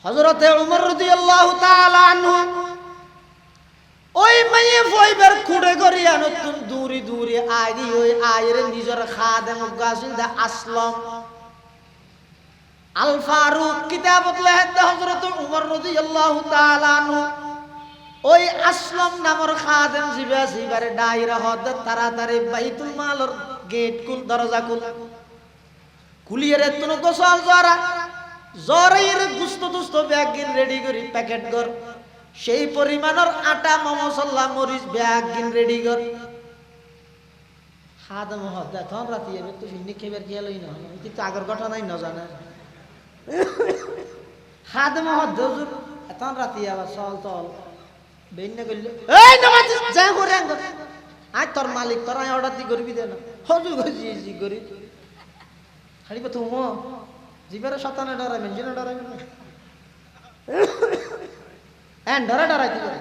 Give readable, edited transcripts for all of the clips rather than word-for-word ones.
হযরতে উমর রাদিয়াল্লাহু তাআলা আনহু ওই মাইয়ে ফইবার খুঁড়ে করিয়া নতুন দূরি দূরি আগি ওই আয়ের নিজের খাদেম গাছিন্দা আসলাম আল ফারুক কিতাবত লেখে হযরত উমর রাদিয়াল্লাহু তাআলা আনহু ওই আসলাম নামের খাদেম জিবারে ডাইরা হদ তাড়াতাড়ি বাইতুল মালের গেট কুল দরজা কুলিয়ে তুন গোসল জরাইয়ের গুস্ত দুস্ত ব্যাগ গিন রেডি করি প্যাকেট কর সেই পরিমাণের আটা মশলা মরিচ ব্যাগ গিন রেডি কর খাদেম হদ তখন রাতি এবে তো ফিন্নি খেবার গেলই না কিন্তু আগের ঘটনাই না জানা খাদেম হদ হুজুর তখন রাতি আবার চল বেন্না কইলে এই নামাজ যা করে আজ তোর মালিক তোর আয় অর্ডার দি করবি দে না হজু গজি করি খালি তো মো জিবারে শতানে ডরাইবেন জিনা ডরাইবেন না এন্ড ডরাই দিবে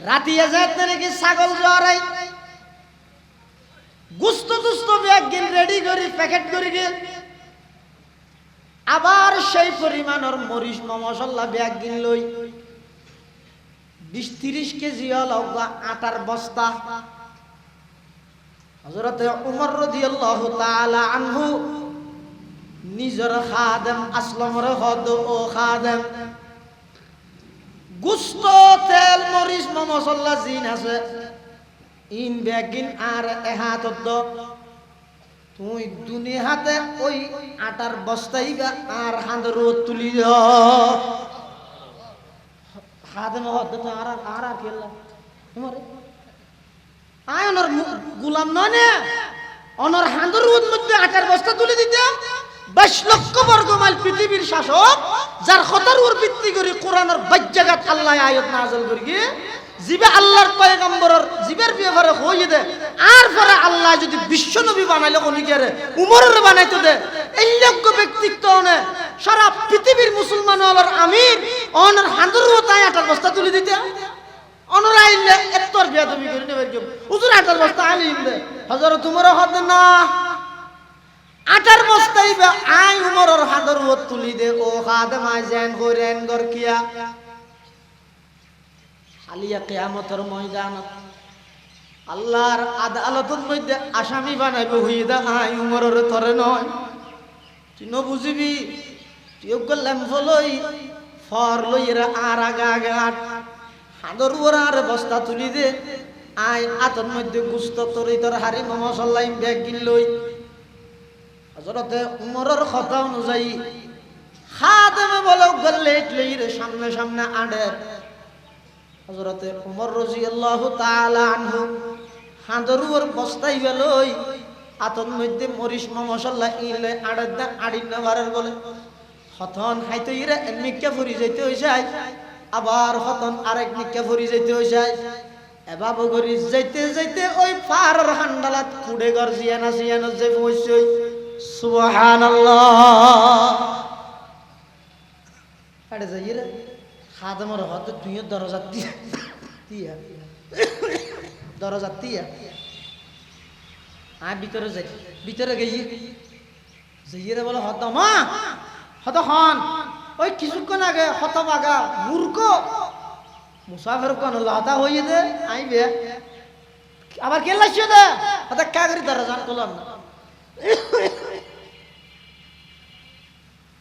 রাতিয়া যাইতে নাকি ছাগল জরাই গুস্ত দুস্ত ব্যাগ গিন রেডি করি প্যাকেট করি গেল আবার সেই পরিমাণের মরিচ মশলা ব্যাগ গিন লই 20-30 কেজি লগা আটার বস্তা হযরতে উমর রাদিয়াল্লাহু তাআলা আনহু নিজের খাদেম আসলামের হদ ও খাদেম গুস্ত তেল মরিচ মশলা জিন আছে ইন ব্যাগ গিন আর এহাত তুই দুনিয়াতে ওই আটার বস্তাই আর হাঁদের তুলি খাদেম হদ তো আর খেললাম আয় ওনার গুলাম নয় অনর হাঁদের মধ্যে আটার বস্তা তুলে দিতে 22 লক্ষ বর্গ মাইল পৃথিবীর শাসক যার খতর উপর ভিত্তি করে কোরআনের বাজ্জাগাত আল্লাহ আয়াত নাযিল করি জিবে আল্লাহর পয়গম্বরের জিবের ব্যাপারে হইয়ে দে আর পরে আল্লাহ যদি বিশ্ব নবী বানাইলে কোনি করে উমরের বানাইতে দে এই যোগ্য ব্যক্তিত্ব নে সারা পৃথিবীর মুসলমান হলার আমির অনর হাঁদের তাই আটার বস্তা তুলে দিতে অনর আইলে এত্তর বিয়াদবি করে নেবে হুজুর আটার বস্তা আইলেন দে হযরত উমর হদ না আটার বস্তাই আই উমরের হাঁদের তুলি দে ও খাদেম আইজেন করেন গর কিয়া আলিয়া কিয়ামতের ময়দানত আল্লাহর আদালতের মধ্যে আসামি বানাইব হইদা আই উমরের তরে নয় তুই ন বুঝিবি তুই গল্লাম ফলই ফর লইরা আর আগাট হাঁদর ওরা আর বস্তা তুলি দে আই আতর মধ্যে গুস্ত তরি তোর হারি মশলা ব্যাগ গিন লই হযরতে উমরের কথা অনুযায়ী খাদেমে বলে গল্লেট লইরে সামনে আড়ে হযরতে উমর রাদিয়াল্লাহু তাআলা আনহু হাঁদরুর বস্তাই বেলই আতন মধ্যে মরিচ মশলা ইলে আড়দা আড়িনা বারের বলে হতন হাইতে ইরে এমনিকে ফুরি যাইতে হইছাই আবার হতন আরেক নিকে ফুরি যাইতে হইছাই এবাব গরি যাইতে ওই পাহাড়ের হান্ডালাত কুড়ে গর জিয়ানা যে পৌঁছই সুবহানাল্লাহ আরে যাইরে খাদেমের হাতে তুই দরজা দিয়া আর ভিতরে যাইরে বলে হত মা হত হন ওই কিছুক্ষণ আগে হত বাগা মূর্খ মুসাফির কোন লাদা হইয়ে দে আইবে আবার কে লাইছে দে হত কাগরি দরজা তোলাম না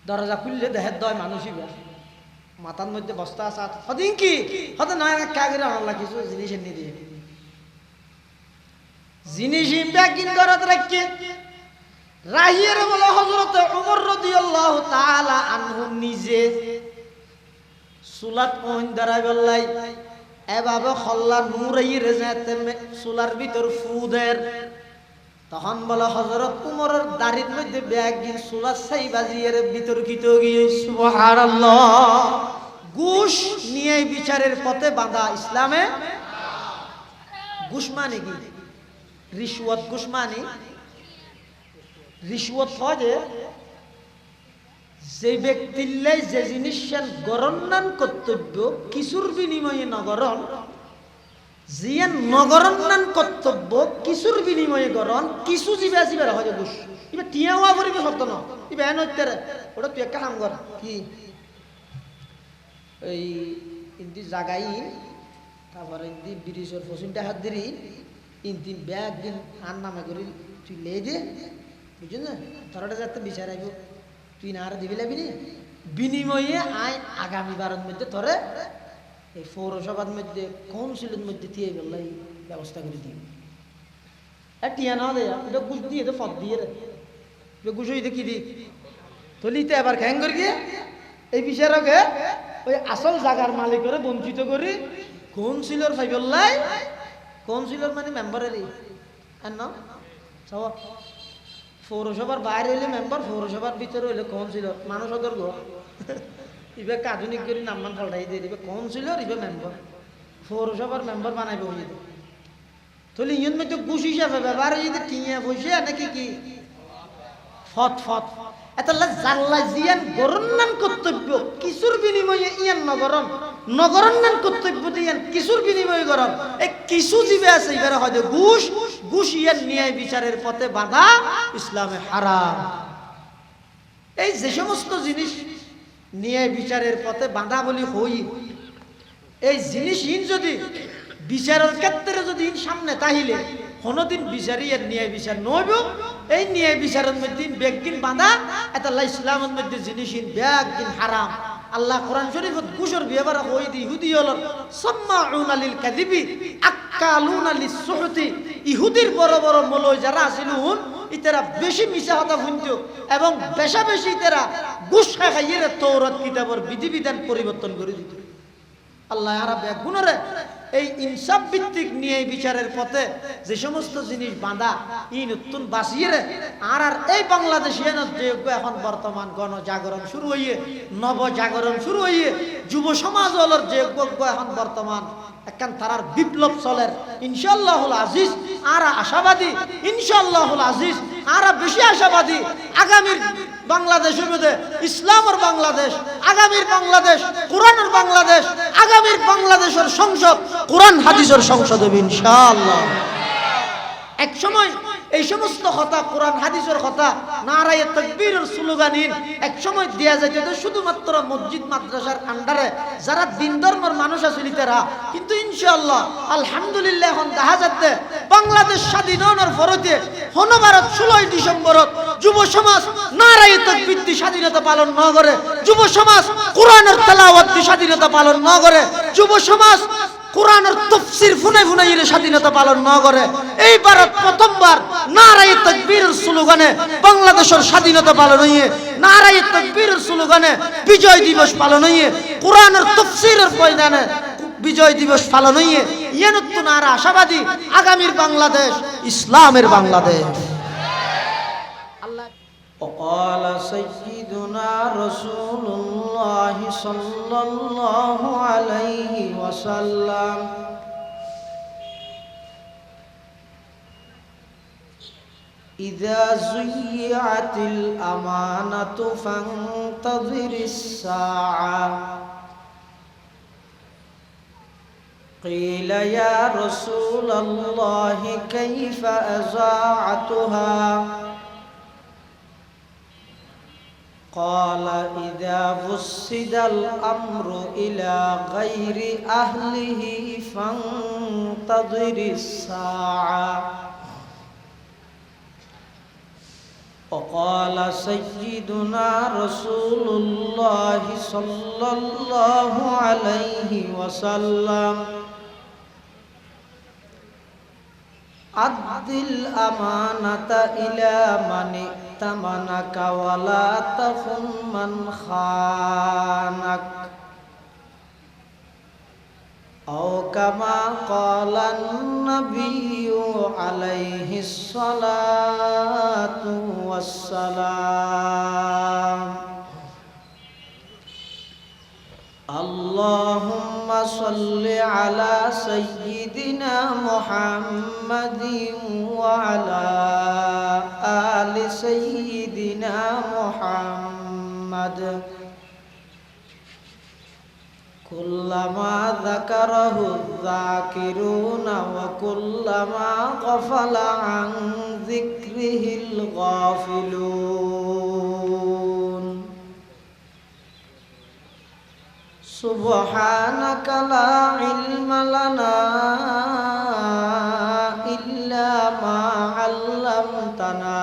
দরজা খুললে দেহে দয় মানুষই মাথার মধ্যে বস্তা আছে হদিন কি হতে নয় কাগরে আল্লাহ কিছু জিনিস এনে দিয়ে জিনিস ব্যাগিন করত রাখি রাহিয়ের বলে হযরত উমর রাদিয়াল্লাহু তাআলা আনহু নিজে সুলাত ওন দাঁড়াই বললাই এভাবে খল্লা নূরাইয়ের যেতে সুলার ভিতর ফুদের তখন বলে হযরত উমরের দাড়ির মধ্যে ব্যাগ গিন সুলা সাই বাজিয়ের বিতর্কিত গিয়ে সুবহানাল্লাহ ঘুষ নিয়ে বিচারের পথে বাঁধা ইসলামে ঘুষ মানে কি রিশওয়াত ঘুষ মানে রিশওয়াত হয় যে ব্যক্তির যে জিনিস গ্রহণ কর্তব্য কিছুর বিনিময়ে নগরণ জিয়ান নগরন্নান কর্তব্য কিছুর বিনিময়ে গরণ কিছু জিবে আসিবার হয় ঘুষ ইবে টিয়া হওয়া করিবে সত্য ন ইবে এন হইতেরে ওটা তুই একটা কাম কর কি এই ইন্দি জাগাই তারপরে ইন্দি ব্রিজের ফসিনটা হাত দিরি ইন্দি ব্যাগ দিন আর নামে করি তুই লে দে বুঝছেন না তোরটা যাতে বিচার আইব তুই না আর দিবি লাগবি নি বিনিময়ে আয় আগামী বারের মধ্যে তোরে এই পৌরসভার মধ্যে কাউন্সিলের মধ্যে দিয়ে গেল এই ব্যবস্থা করে দিই টিয়া না দেয় এটা ঘুষ দিয়ে তো ফদ দিয়ে রে ঘুষ হইতে কি দিই তলিতে আবার খ্যাং করে গিয়ে এই বিচারকে ওই আসল জাগার মালিকরে বঞ্চিত করি কাউন্সিলর ফাইবল্লাই কাউন্সিলর মানে মেম্বারেরই আর না সব পৌরসভার বাইরে হইলে মেম্বার পৌরসভার ভিতরে হইলে কাউন্সিলর মানুষ ওদের গো ইবে আধুনিক করে নামমান পাল্টাই দিয়ে দিবে কাউন্সিলর ইবে মেম্বার পৌরসভার মেম্বার বানাইবে হয়ে যাবে তাহলে ইয়ন মধ্যে ঘুষ হিসাবে ব্যবহার যদি টিয়া বসে নাকি কি ফত ফত এত জাল্লা জিয়ান গরন্নান কর্তব্য কিছুর বিনিময়ে ইয়ান নগরণ নগরন্নান কর্তব্য দিয়ান কিছুর বিনিময়ে গরম এই কিছু জিবে আছে এবারে হয়তো ঘুষ ঘুষ ইয়ান ন্যায় বিচারের পথে বাধা ইসলামে হারাম এই যে সমস্ত জিনিস ন্যায় বিচারের পথে বাধা বলি হই এই জিনিসহীন যদি বিচারের ক্ষেত্রে যদি সামনে তাহিলে কোনদিন বিচারি এর ন্যায় বিচার নইব এই ন্যায় বিচারের মধ্যে বেগিন বাঁধা এটা ইসলামের মধ্যে জিনিসহীন বেগিন হারাম আল্লাহ কোরআন শরীফত ঘুষের ব্যবহার হই দি ইহুদি হল সাম্মাউনা লিল কাযিবি আক্কালুনা লিস-সুহতি ইহুদির বড় বড় মৌলবি যারা আছিলুন ইতারা বেশি মিছা কথা শুনতো এবং বেশা বেশি ইতারা ঘুষ খাইয়ে তৌরাত কিতাবের বিধিবিধান পরিবর্তন করে দিত আল্লাহ আর বেগুনরে এই ইনসাফ ভিত্তিক নিয়ে বিচারের পথে যে সমস্ত জিনিস বাঁধা ই নতুন বাঁচিয়ে আর আর এই বাংলাদেশিয়ান এখন বর্তমান গণজাগরণ শুরু হইয়ে নবজাগরণ শুরু হইয়ে যুব সমাজ হলর যে এখন বর্তমান একখান তারার বিপ্লব চলের ইনশাআল্লাহুল আজিজ আর আশাবাদী ইনশাআল্লাহুল আজিজ আর বেশি আশাবাদী আগামীর বাংলাদেশের মধ্যে ইসলামের বাংলাদেশ আগামীর বাংলাদেশ কোরআনের বাংলাদেশ আগামীর বাংলাদেশের সংসদ কোরআন হাদিসের সংসদ হবে ইনশাআল্লাহ এক সময় এই সমস্ত কথা কোরআন হাদিসের কথা নারায়ে তাকবীরের স্লোগানিন এক সময় দেয়া যাইতো শুধুমাত্র মসজিদ মাদ্রাসার আন্ডারে যারা দিন ধর্মের মানুষ আছিল তারা কিন্তু ইনশাআল্লাহ আলহামদুলিল্লাহ এখন দেখা যাচ্ছে বাংলাদেশ স্বাধীন হওয়ার পরতে হনভারত 16 ডিসেম্বর যুব সমাজ নারায়ে তাকবীর দি স্বাধীনতা পালন না করে যুব সমাজ কোরআনের তেলাওয়াত দি স্বাধীনতা পালন না করে যুব সমাজ কোরআনের তাফসীর ফুনাই ফুনাই এর স্বাধীনতা পালন না করে এই ভারত প্রথমবার নারায়ে তাকবীরের স্লোগানে বাংলাদেশের স্বাধীনতা পালন হইয়ে নারায়ে তাকবীরের স্লোগানে বিজয় দিবস পালন হইয়ে কোরআনের তাফসীরের ময়দানে বিজয় দিবস পালন হইয়ে ইয়ানতুন আর আশাবাদী আগামীর বাংলাদেশ ইসলামের বাংলাদেশ وقال سيدنا رسول الله صلى الله عليه وسلم إذا زيعت الأمانة فانتظر الساعة قيل يا رسول الله كيف أذاعتها قال إذا وسد الأمر إلى غير أهله فانتظر الساعة وقال سيدنا رسول الله صلى الله عليه وسلم أد الأمانة إلى من ائتمنك ولا تخن من خانك أو كما قال النبي عليه الصلاة والسلام اللهم صل على سيدنا محمد وعلى آل سيدنا محمد কুল্লামা যাকারাহু যাকিরুনা ওয়া কুল্লামা গাফালা আন যিকরিহিল গাফিলুন সুবহানাকা লা ইলমা লানা ইল্লা মা 'আল্লামতানা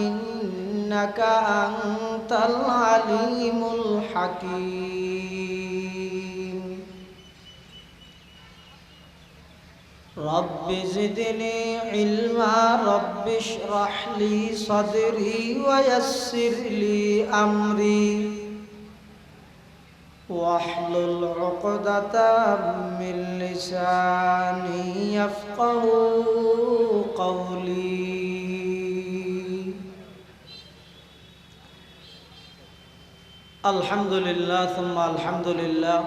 ইন্নাকা আনতাল আলিমুল হাকীম রব্বি জিদনি ইলমা রব্বি ইশরাহ লি সাদরি ওয়া ইয়াসসির লি আমরি واحلل عقدة من لساني يفقهوا قولي الحمد لله ثم الحمد لله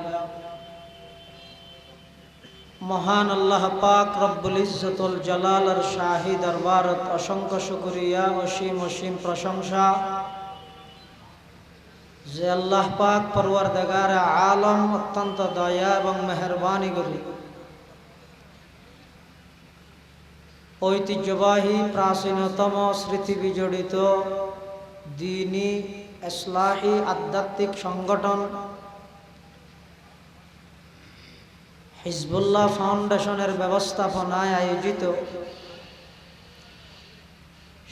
মহান আল্লাহ পাক রব্বুল ইজ্জতুল জালালের শাহী দরবারত অসংখ্য শুকরিয়া অসীম অসীম প্রশংসা যে আল্লাহ পাক পরওয়ারদিগার আলম অত্যন্ত দয়া এবং মেহেরবানি করি ঐতিহ্যবাহী প্রাচীনতম স্মৃতি বিজড়িত দ্বীনি ইসলাহি আধ্যাত্মিক সংগঠন হিজবুল্লাহ ফাউন্ডেশনের ব্যবস্থাপনায় আয়োজিত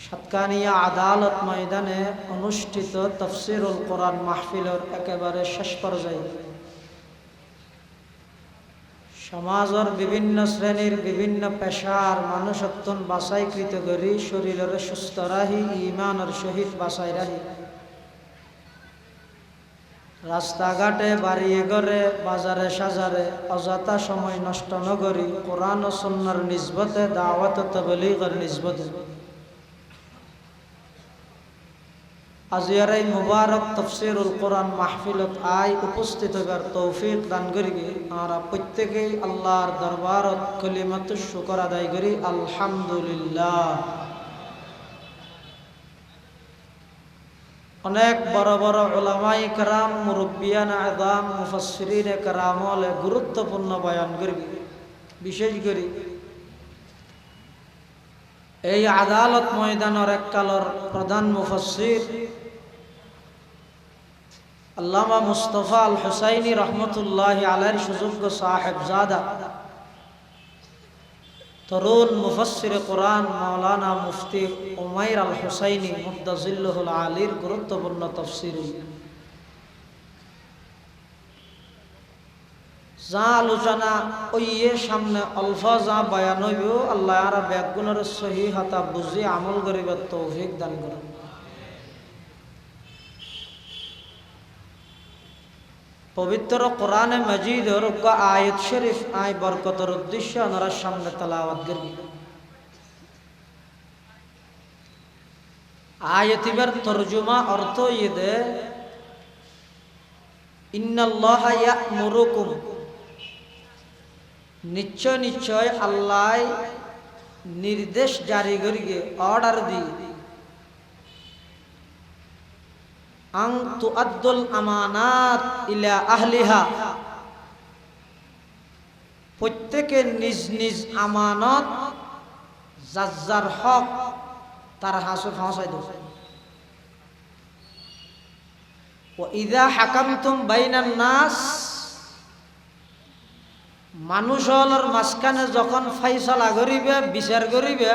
সাতকানিয়া আদালত ময়দানে অনুষ্ঠিত তাফসীরুল কোরআন মাহফিলের একেবারে শেষ পর্যায়ে সমাজের বিভিন্ন শ্রেণীর বিভিন্ন পেশার মানুষত্বন বাছাইকৃত করি শরীরের সুস্থ রাহি ইমানের সহিত বাছাই রাহি রাস্তাঘাটে বাড়িয়ে ঘরে বাজারে সাজারে অযথা সময় নষ্ট নগরী কোরআন ও সুন্নাহর নিসবতে দাওয়াত ও তাবলীগের নিসবতে আজিয়ার এই মুবারক তাফসীরুল কোরআন মাহফিলত আই উপস্থিত হবার তৌফিক দান করি আমরা প্রত্যেকেই আল্লাহর দরবারত কলিমাতুশ শুকর আদায় করি আলহামদুলিল্লাহ। অনেক বড় বড় উলামায়ে কেরাম মুরব্বিয়ান আযম মুফাসসিরিনে কেরামল গুরুত্বপূর্ণ বয়ান করবি বিশেষ করে এই আদালত ময়দানের এককালের প্রধান মুফাসসির আল্লামা মুস্তাফা আল হুসাইনি রহমতুল্লাহি আলাইহির সুযোগ্য সাহেবজাদা তরুণ মুফাসসির কোরআন মাওলানা মুফতি উমাইর আল হুসাইনি মুদ্দাজিল্লুহুল আলীর গুরুত্বপূর্ণ তাফসীর যা আলোচনা ওইয়ে সামনে অল্প যা বয়ান হইব আল্লাহ আর ব্যাগুণের সহি হাতা বুঝি আমল করিবার তৌফিক দান করুন। পবিত্র কোরআনে মাজিদের আয়াত শরীফ আই বরকতের উদ্দেশ্যে ওনার সামনে তেলাওয়াত করি। আয়াতিবার তরজমা অর্থ ইদে ইন্নাল্লাহা ইয়া'মুরুকুম নিশ্চয় নিশ্চয় আল্লাহ নির্দেশ জারি করিগে অর্ডার দি আন তুআদ্দুল আমানাত ইলা আহলিহা প্রত্যেকে নিজ নিজ আমানত যার হক তার হাসে পৌঁছাই দেব। ওয়া ইযা হাকামতুম বাইনান নাস মানুষের মাঝখানে যখন ফাইসালা করিবে বিচার করিবে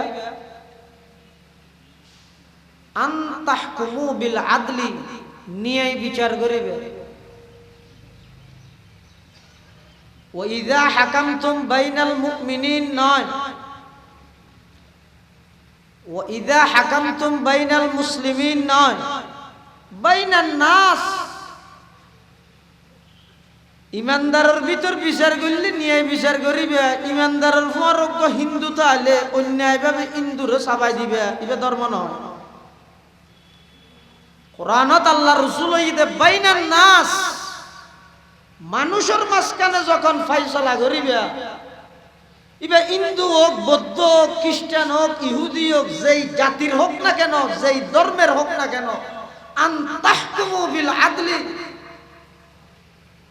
আন তাহকুমু বিল আদলি ন্যায় বিচার করিবে। ওয়া ইযা হাকামতুম বাইনাল মুমিনিন নয় ওয়া ইযা হাকামতুম বাইনাল মুসলিমিন নয় বাইনান নাস ইমানদারের ভিতর বিচার করলে ন্যায় বিচার করিবে। ইমানদারের ফরক হিন্দু তাহলে অন্যায়ভাবে হিন্দুরে চাপাই দিবে ইবে ধর্ম নয়। কোরআনত আল্লাহ রাসূল ইদে বাইনান নাস মানুষের মাঝখানে যখন ফাইসালা করিবে ইবে হিন্দু হোক বৌদ্ধ হোক খ্রিস্টান হোক ইহুদি হোক যেই জাতির হোক না কেন যেই ধর্মের হোক না কেন আন তাহকুমু বিল আদলি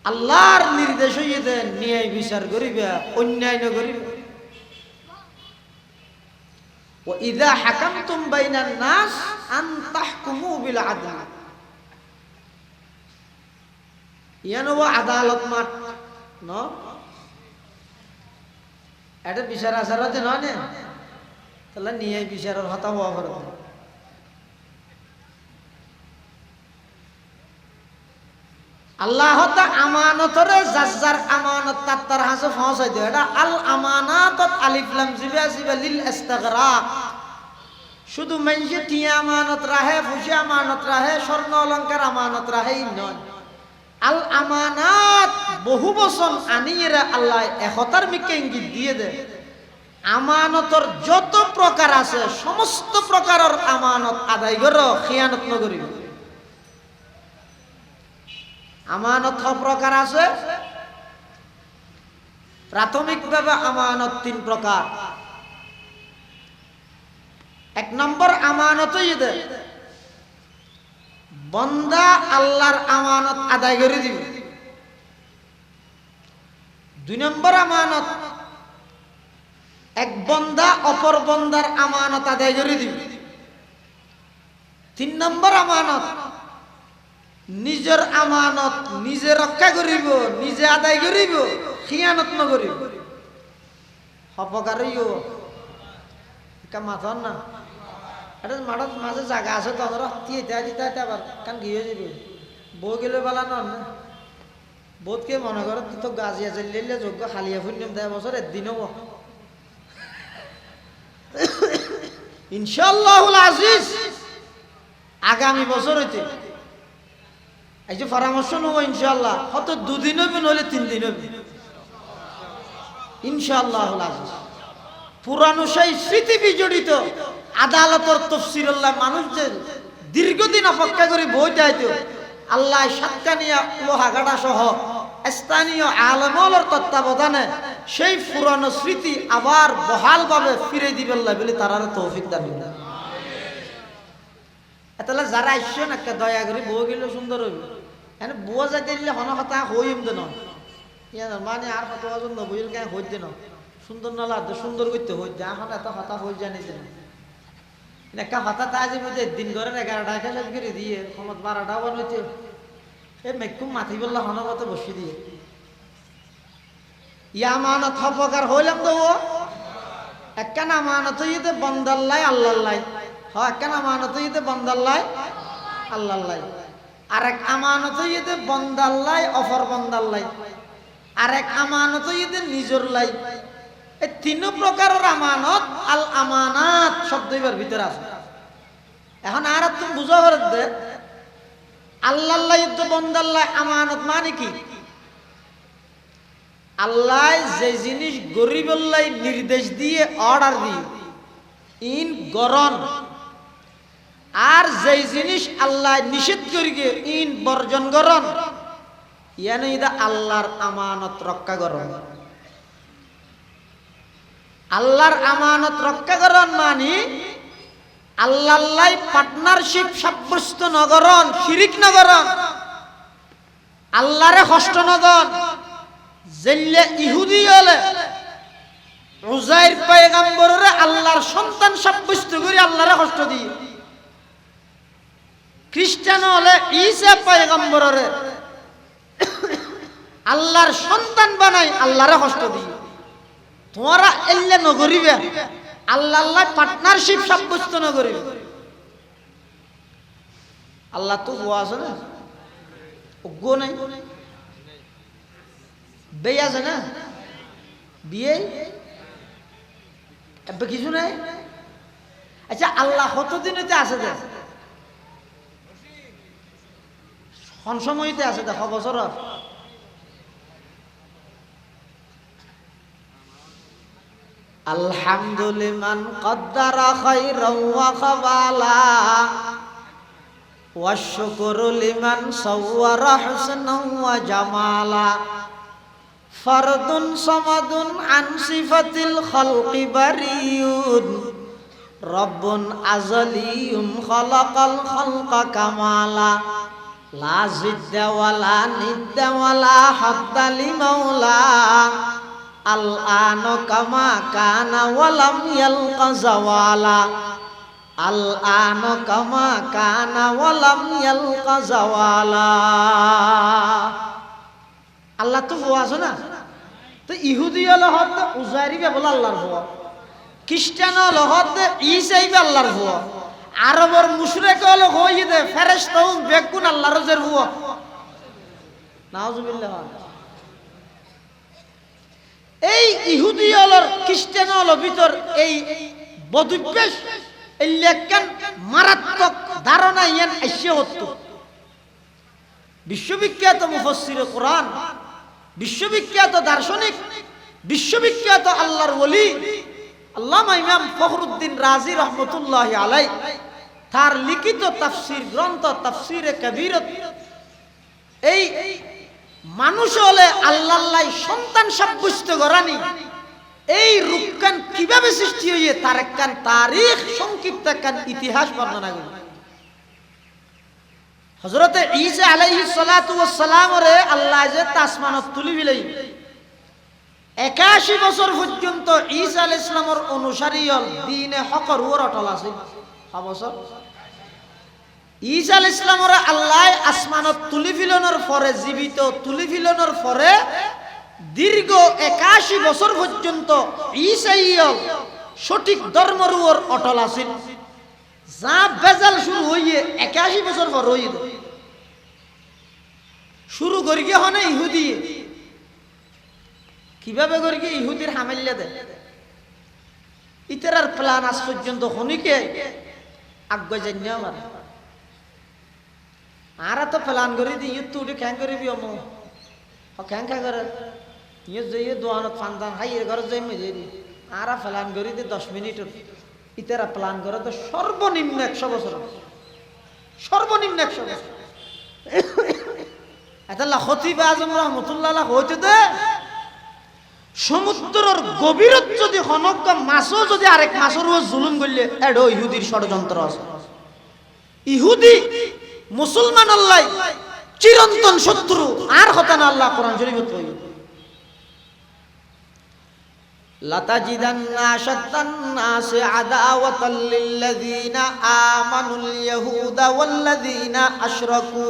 আল্লাহর নির্দেশ হইয়ে দেন ন্যায় বিচার করিবে, অন্যায় না করিবে। ওয়া ইযা হাকামতুম বাইনান নাস আন তাহকুমু বিল আদল। ইয়ানো আদালত মাঠ ন এটা বিচার আচারতে নয় না, তাহলে ন্যায় বিচারের হতা হওয়া পারে। আল্লাহ আমানতরে যার আমানত তার হাসে পৌঁছাই দেয়। এটা আল আমানাতত আলিফ লাম জিবা জিবা লিল ইস্তিগরাক। শুধু মানুষে টিয়া আমানত রাহে, ফুসি আমানত রাহে, স্বর্ণ অলংকার আমানত রাহে নয়। আল আমানাত বহু বচন আনিয়ে আল্লাহ একতার মিকে ইঙ্গিত দিয়ে দেয়। আমানতর যত প্রকার আছে সমস্ত প্রকারের আমানত আদায় করো, খিয়ানত নকরিব। আমানত প্রকার আছে। প্রাথমিকভাবে আমানত 3 প্রকার। 1 নম্বর আমানত হইতে বান্দা আল্লাহর আমানত আদায় করে দিবে। 2 নম্বর আমানত এক বান্দা অপর বান্দার আমানত আদায় করে দিবে। 3 নম্বর আমানত নিজের আমানত নিজে রক্ষা করিব, নিজে আদায় করিব, খিয়ানত নকরিব। অপকারইও মাথন না এটা মাঠত মাঝে জায়গা আছে তো আবার কান গিয়ে যাবে। বউ গেলে বেলা নন না, বোধকে মনে করো তো গাজিয়া চালিয়ে যোগ্য খালিয়া ফুন্যম 10 বছর একদিনও ইনশাআল্লাহুল আজিজ আগামী বছর হইতে এই যে পরামর্শ নেব ইনশাআল্লাহ, হয়তো 2 দিন হবে নইলে 3 দিন হবে ইনশাআল্লাহুল আজিজ। পুরানো সেই স্মৃতি বিজড়িত আদালতের তফসিরুল্লাহ মানুষ যে দীর্ঘদিন অপেক্ষা করে বই যাইতো, আল্লাহ সাতকানিয়া লোহাগাড়া সহ স্থানীয় আলেমদের তত্ত্বাবধানে সেই পুরানো স্মৃতি আবার বহালভাবে ফিরে দিবেন বলে তারার তৌফিক দান করুন। তাহলে যারা আসছেন একটা দয়া করে বউ গেলে সুন্দর হইবে। এনে বুয়া যাই দিলে হন কথা হইম তো নয় মানে আর কত নবুল গায়ে হইতে ন সুন্দর নলা সুন্দর করতে হই যা এখন এত হতা হয়ে জানিছে না একটা হতা তা যে মধ্যে দিন করে 11টা শেষ করে দিয়ে ক্ষমত 12টা বানাইতে এই মেকুম মাথি বললা হনগত বসি দিয়ে ইয়া আমানত হপকার হইলাম তো ও একটা আমানত হইতে বন্দাল্লাই আল্লাহ্লাই হ্যাঁ একটা আমানত হইতে বন্দাল্লাই আল্লাহ্লাই আরেক আমানত হইতে বন্দাল্লাই অফর বন্দাল্লাই আরেক আমানত হইতে নিজর লাই। এই 3 প্রকারের আমানত আল আমানাত শব্দের ভিতরে আছে। এখন আর তুমি বুঝা পারবে আল্লাহ্লাই তো বন্দাল্লাই আমানত মানে কি? আল্লাহ যে জিনিস গরিবল্লাই নির্দেশ দিয়ে অর্ডার দিয়ে ইন গরন, আর যে জিনিস আল্লাহ নিষেধ করিগে ইন বর্জন গরন, ইয়ানে ইদা আল্লাহর আমানত রক্ষা গরন। আল্লাহর আমানত রক্ষা গরন মানে আল্লাহ্লাই পার্টনারশিপ সাব্যস্ত নগরন, শিরিক নগরন, আল্লাহরে কষ্ট নদন। জেল্লে ইহুদি হলে উজাইর পয়গম্বরে আল্লাহর সন্তান সাব্যস্ত করে আল্লাহরে কষ্ট দিয়ে, খ্রিস্টান হলে ঈসা পয়গম্বরে আল্লাহর সন্তান বানাই আল্লাহরে কষ্ট দিয়ে। তোমরা এল্লে নগরিবে আল্লাহ পার্টনারশিপ সাব্যস্ত নগরিবে। আল্লাহ তো হওয়া আছে না, অজ্ঞ নাই, বিয়ে আছে না, বিয়ে কিছু নাই। আচ্ছা আল্লাহ কতদিন হইতে আছে দে সময়তে আছে দেখো বছর আলহামদুলিমান কদ্দারা খাইরাও ওয়া খাবালা ওয়া শুকরু লিমান সাওয়ারা হুসনাও ওয়া জামালা ফারদুন সামাদুন আন সিফাতিল খালকি বারিয়ুন রব্বুন আযলিয়ুম খালাকাল খালকা কামালা লা জিদ্দা ওয়ালা নিদ্দা ওয়ালা হাদ্দালি মাওলা আল আন কামা কানা ওয়ালাম ইয়ালকা জাওয়ালা আল আন কামা কানা ওয়ালাম ইয়ালকা জাওয়ালা। আল্লাহ তো ভুয়া আছে না, তো ইহুদি হলো হদ উজাইরি বলে আল্লাহর ভুয়া, খ্রিস্টান হলো হদ ঈসাই আল্লাহর ভুয়া, আরবের মুশরিক হলো হইয়ে দে ফেরেশতা ও বেগুন আল্লাহর রজের ভুয়া। নাউজুবিল্লাহ। এই ইহুদি হলোর খ্রিস্টান হলো ভিতর এই বদুভ্যাস এই লেখান মারাত্মক ধারণা ইয়ান এসে হতো। বিশ্ববিখ্যাত মুফাসসিরে কোরআন, বিশ্ববিখ্যাত দার্শনিক, বিশ্ববিখ্যাত আল্লাহর ওলি আল্লামা ইমাম ফখরুদ্দিন রাজি রহমতুল্লাহি আলাইহি তার লিখিত তাফসীর গ্রন্থ তাফসীরে কবীরত এই মানুষ হলে আল্লাহর সন্তান সাব্যস্ত করানি এই রূপকান কিভাবে সৃষ্টি হইয়ে তার একখান তারিখ সংক্ষিপ্ত একখান ইতিহাস বর্ণনা করি। হযরত ঈসা আলাইহিস সালাতু ওয়াস সালাম রে আল্লাহ যে আসমানত তুলি বিলাই 81 বছর পর্যন্ত ঈসা আলাইহিস সালামের অনুসারী হল দ্বীনে হকর ওর অটল আছে। বছর ঈসা আলাইহিস সালামের আল্লাহ আসমানত তুলি ফিলানোর পরে জীবিত তুলি ফিলানোর পরে দীর্ঘ 81 বছর পর্যন্ত ঈসাই সঠিক ধর্মের উপর অটল আছেন। যা বেজাল শুরু হইয়ে 81 বছর পর হইয়ে শুরু করি গিয়ে হনে ইহুদি কিভাবে করি গিয়ে ইহুদির হামাইলে দে ইতার প্ল্যান আজ পর্যন্ত হনিকে আগে জানি আমার আর তো প্ল্যান করি দি ইউত উঠে খ্যাং করিবি অম খ্যাং খ্যাং করে ইয়ে যে দোয়ানত ফান্দান হাইয়ের ঘরে যাই মে যাই আর প্ল্যান করি দি 10 মিনিটের ইতারা প্ল্যান করে তো সর্বনিম্ন 100 বছর, সর্বনিম্ন 100 বছর। এটা খতিব আজম রহমতুল্লাহ হইতে দে সমুদ্রের গভীরত যদি হনক মাছও যদি আরেক মাছের উপর জুলুম করলে এডো ইহুদির ষড়যন্ত্র আছে। ইহুদি মুসলমান আল্লাহ চিরন্তন শত্রু আর হতা না আল্লাহ কোরআন শরীফত কই লাতাজিদান্না আশাদ্দান নাসি আদাওয়াতাল লিল্লাযিনা আমানুল ইয়াহুদা ওয়াল্লাযিনা আশরাকু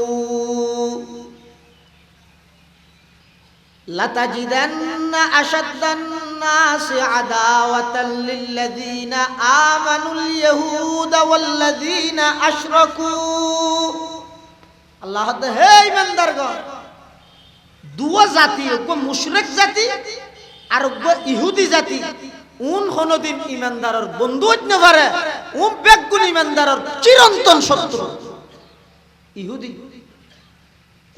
লাতাজিদান্না আশাদ্দান নাসি আদাওয়াতাল লিল্লাযিনা আমানুল ইয়াহুদা ওয়াল্লাযিনা আশরাকু। আল্লাহ হে ইমানদারগণ দুয়া জাতি কো মুশরিক জাতি আর ইহুদি জাতি উন কোনদিন ইমানদারের বন্ধু হইতে না পারে, উম বেগুন ইমানদারের চিরন্তন শত্রু। ইহুদি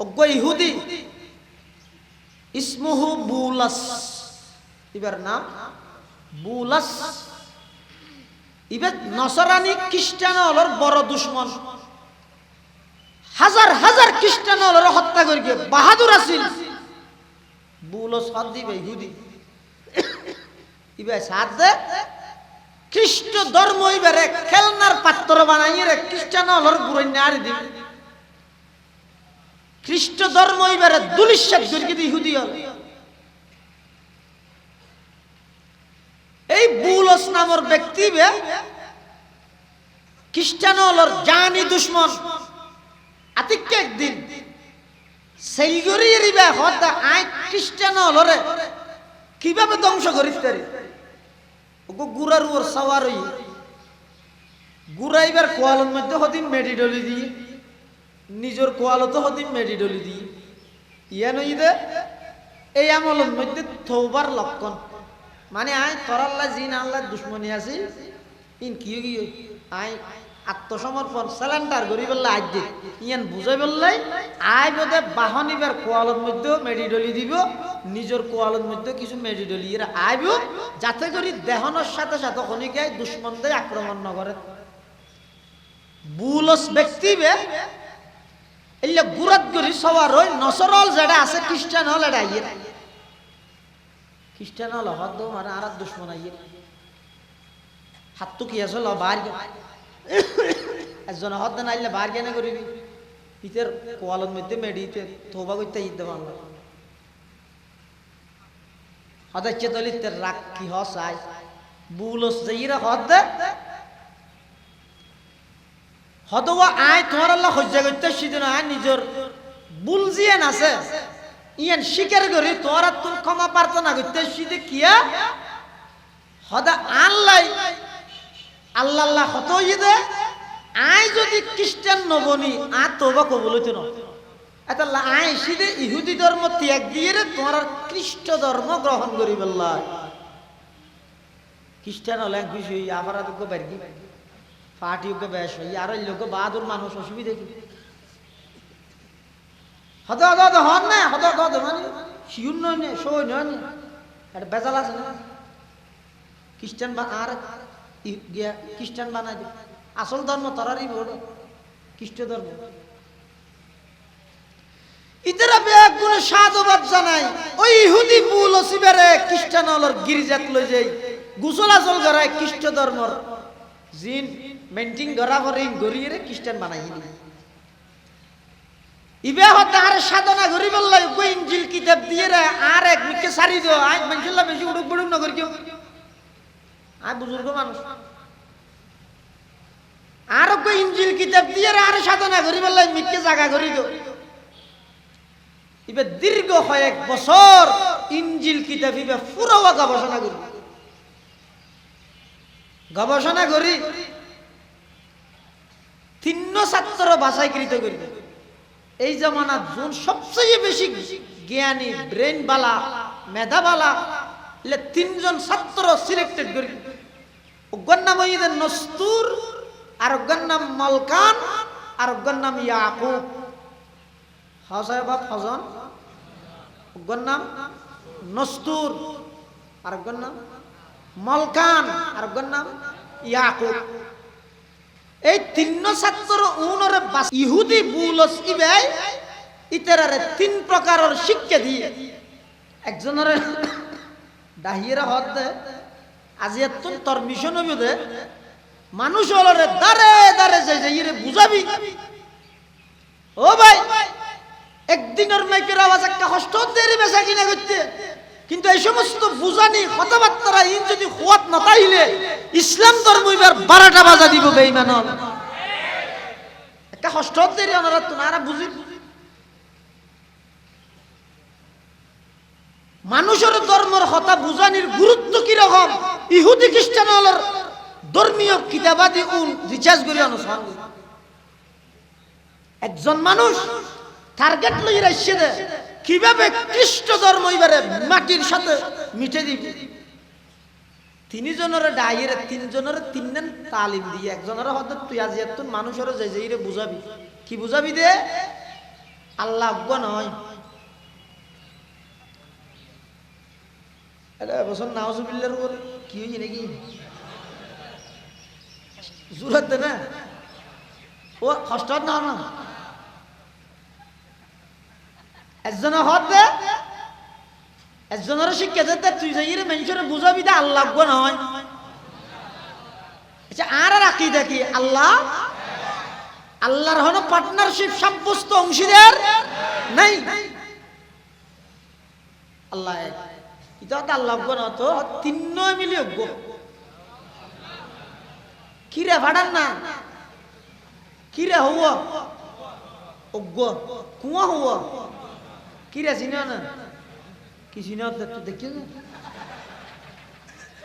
অজ্ঞ ইহুদি ইসমুহু বুলাস, ইবার নাম বুলাস। ইবার নসরানি খ্রিস্টান হলর বড় দুশ্মন, হাজার হাজার খ্রিস্টান হলর হত্যা করি বাহাদুর আছিল। বুলস হাত দিবে ইহুদি ইবে সাথ দে খ্রিস্ট ধর্ম ইবারে খেলনার পাত্র বানাইয়ে রে খ্রিস্টান হলর গুরই নাড়ি দিবে। খ্রিস্ট ধর্ম ইবারে দুলিশাত গরি ইহুদি হল। এই বুলস নামের ব্যক্তি বে খ্রিস্টান হলর জানি দুশ্মন। আতিকে একদিন সেলগরি রিবা হত আই খ্রিস্টান হলরে কিভাবে ধ্বংস করিস তারি ওগো গুরার ওর সওয়ার হই গুরাইবার কোয়ালের মধ্যে হদিন মেডি ডলি দিয়ে নিজের কোয়ালতো হদিন মেডি ডলি দিয়ে ইয়া নই দে এই আমলের মধ্যে তওবার লক্ষণ। মানে আই তরাল্লা জিন আল্লাহ দুশ্মনী আছে ইন কি আই আত্মসমর্পণ সারেন্ডার করি বললে আজ দে ইয়ান বুঝাই বললাই আই বোধে বাহনিবার কোয়ালের মধ্যে মেডি ডলি দিব নিজের কোয়ালের মধ্যে কিছু মেডি ডলি এরা আইব যাতে করি দেহনের সাথে সাথে খনিকে দুশ্মনদের আক্রমণ না করে। বুলস ব্যক্তি বে এলে গুরাত করি সবার ওই নসরল যেটা আছে খ্রিস্টান হল এটা আইয়ে খ্রিস্টান হল হদ মানে আর দুশ্মন আইয়ে হাত তো কি আছে ল বার একজন হদ না আইলে বার কেন করবি ইতের কোয়ালের মধ্যে মেডিতে তোবা করতে ঈদ দেওয়া হদাচ্ছে দলিতের রাগ কি হসাই বুলস যাইরা হদ হদওয়া আয় তোমার আল্লাহ হজ্জা করতে সিদিন আয় নিজের বুলজিয়েন আছে ইয়ান স্বীকার করি তোরা তোর ক্ষমা প্রার্থনা করতে সিদে কিয়া হদা আল্লাহ আল্লাহ আল্লাহ হত ইদে আয় যদি খ্রিস্টান নবনি আর তোবা কবুল হইতো না এটা আয় সিদে ইহুদি ধর্ম ত্যাগ দিয়ে তোমার খ্রিস্ট ধর্ম গ্রহণ করি বললা খ্রিস্টান হলে খুশি আবার বাড়ি পার্টিকে বেশ হই আর লোক বাহাদুর মানুষ অসুবিধা কি হদ হদ হন না হদ হদ মানে শিউর নয় নে সই নয় নে একটা বেজাল আছে না খ্রিস্টান বা আর খ্রিস্টান বানাই দি আসল ধর্ম তরারই বড় খ্রিস্ট ধর্ম ইতারা বেগুনে সাধুবাদ জানাই ওই ইহুদি বুল ওসিবারে খ্রিস্টান হলর গির্জাত লই যাই গোসল আসল করায় খ্রিস্ট ধর্মর জিন মেন্টিং গড়া ভরিং গড়িয়ে খ্রিস্টান বানাইনি ইবে হতে আর সাধনা করি বললাই কই ইনজিল কিতাব দিয়ে রে আর এক মিকে সারি দিও আজ মানসুল্লাহ বেশি উড়ুক বড়ুক না করি কেউ আয় বুজুর্গ মানুষ আর কই ইনজিল কিতাব দিয়ে রে আর সাধনা করি বললাই মিকে জায়গা করি দিও ইবে দীর্ঘ কয়েক বছর ইনজিল কিতাব ইবে পুরো গবেষণা করি তিন্ন ছাত্র বাছাইকৃত করি এই জামানাত যোন সবচেয়ে বেশি জ্ঞানী ব্রেন বালা মেধা বালা এলে তিনজন ছাত্র সিলেক্টেড করি ওগর নাম হইদের নস্তুর আর ওগর নাম মলকান আর ওগর নাম ইয়াকুব হাসায় বাপ হজন ওগর নাম নস্তুর আর ওগর নাম মলকান আর ওগর নাম ইয়াকুব এই তিন্ন ছাত্র উনরে ইহুদি বুলস ইবে ইতারারে তিন প্রকারের শিক্ষা দিয়ে একজনের দাহিরা হদ দে আজি এত তোর মিশন হইব দে মানুষ হলরে দারে দারে যাইরে বুঝাবি ও ভাই একদিনের মাইকের আওয়াজ একটা কষ্ট দেরি বেচা কিনা করতে কিন্তু এই সমস্ত বুঝানি কথাবার্তা ইন যদি খোয়াত না তাইলে ইসলাম ধর্ম এবার 12টা বাজা দিব বেঈমান একটা কষ্ট দেরি ওনারা তো না বুঝি মানুষের ধর্মের কথা বুঝানির গুরুত্ব কি রকম ইহুদি খ্রিস্টান হলর ধর্মীয় কিতাবাদি রিচার্জ করি অনুসরণ একজন মানুষ টার্গেট লই রাখছে দে কিভাবে খ্রিস্ট ধর্ম এবারে মাটির সাথে মিটে দিবে তিনজনের ডাইরে তিনজনের তিনজন তালিম দিয়ে একজনের হয়তো তুই আজ এত মানুষের যাইরে বুঝাবি কি বুঝাবি দে আল্লাহ আজ্ঞ নয় বছর নাউজুবিল্লার উপর কি হয়েছে নাকি জুরাত না ও কষ্ট না না একজনের হতে একজনের শিক্ষা দিতে তুই যাই মানুষের বুঝাবি দে আল্লাহ আজ্ঞ নয় আচ্ছা আর আকীদা কি আল্লাহ আল্লাহর হলো পার্টনারশিপ সাব্যস্ত অংশীদার নাই আল্লাহ এটা তো আল্লাহ আজ্ঞ না তো তিন মিলি অজ্ঞ কিরে ভাড়ান না কিরে হওয়া অজ্ঞ কুয়া হওয়া কিরে চিনা না কি চিনা তো দেখিও না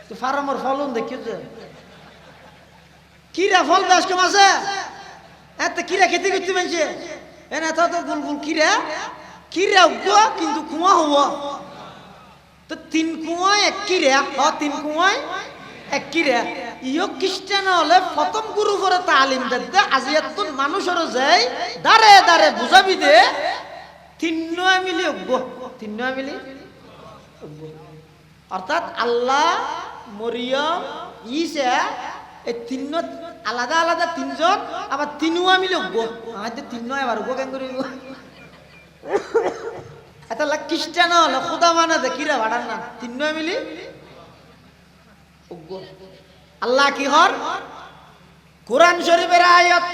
তো ফার্মার ফলন দেখিও যে কিরা ফল দাস কম আছে এত কিরা খেতে করতে মানছে এনে তো গুল গুল কিরা কিরা অজ্ঞ কিন্তু কুয়া হওয়া তো তিন কুয়ায় এক কিরা তিন কুয়ায় এক কিরা ইয় খ্রিস্টান হলে প্রথম গুরু করে তালিম দে আজি এত মানুষের যাই দাঁড়ে দাঁড়ে বুঝাবি দে তিন মিলি অজ্ঞ তিন মিলি অর্থাৎ আল্লাহ মরিয়ম ঈসা এই তিন আলাদা আলাদা তিনজন আবার তিনুয়া মিলি অজ্ঞ আমাদের তিন এবার অজ্ঞ কেন করিব এটা খ্রিস্টান হলে খুদা মানে দে কিরা ভাড়ার না তিন মিলি অজ্ঞ আল্লাহ কি হর কোরআন শরীফের আয়াত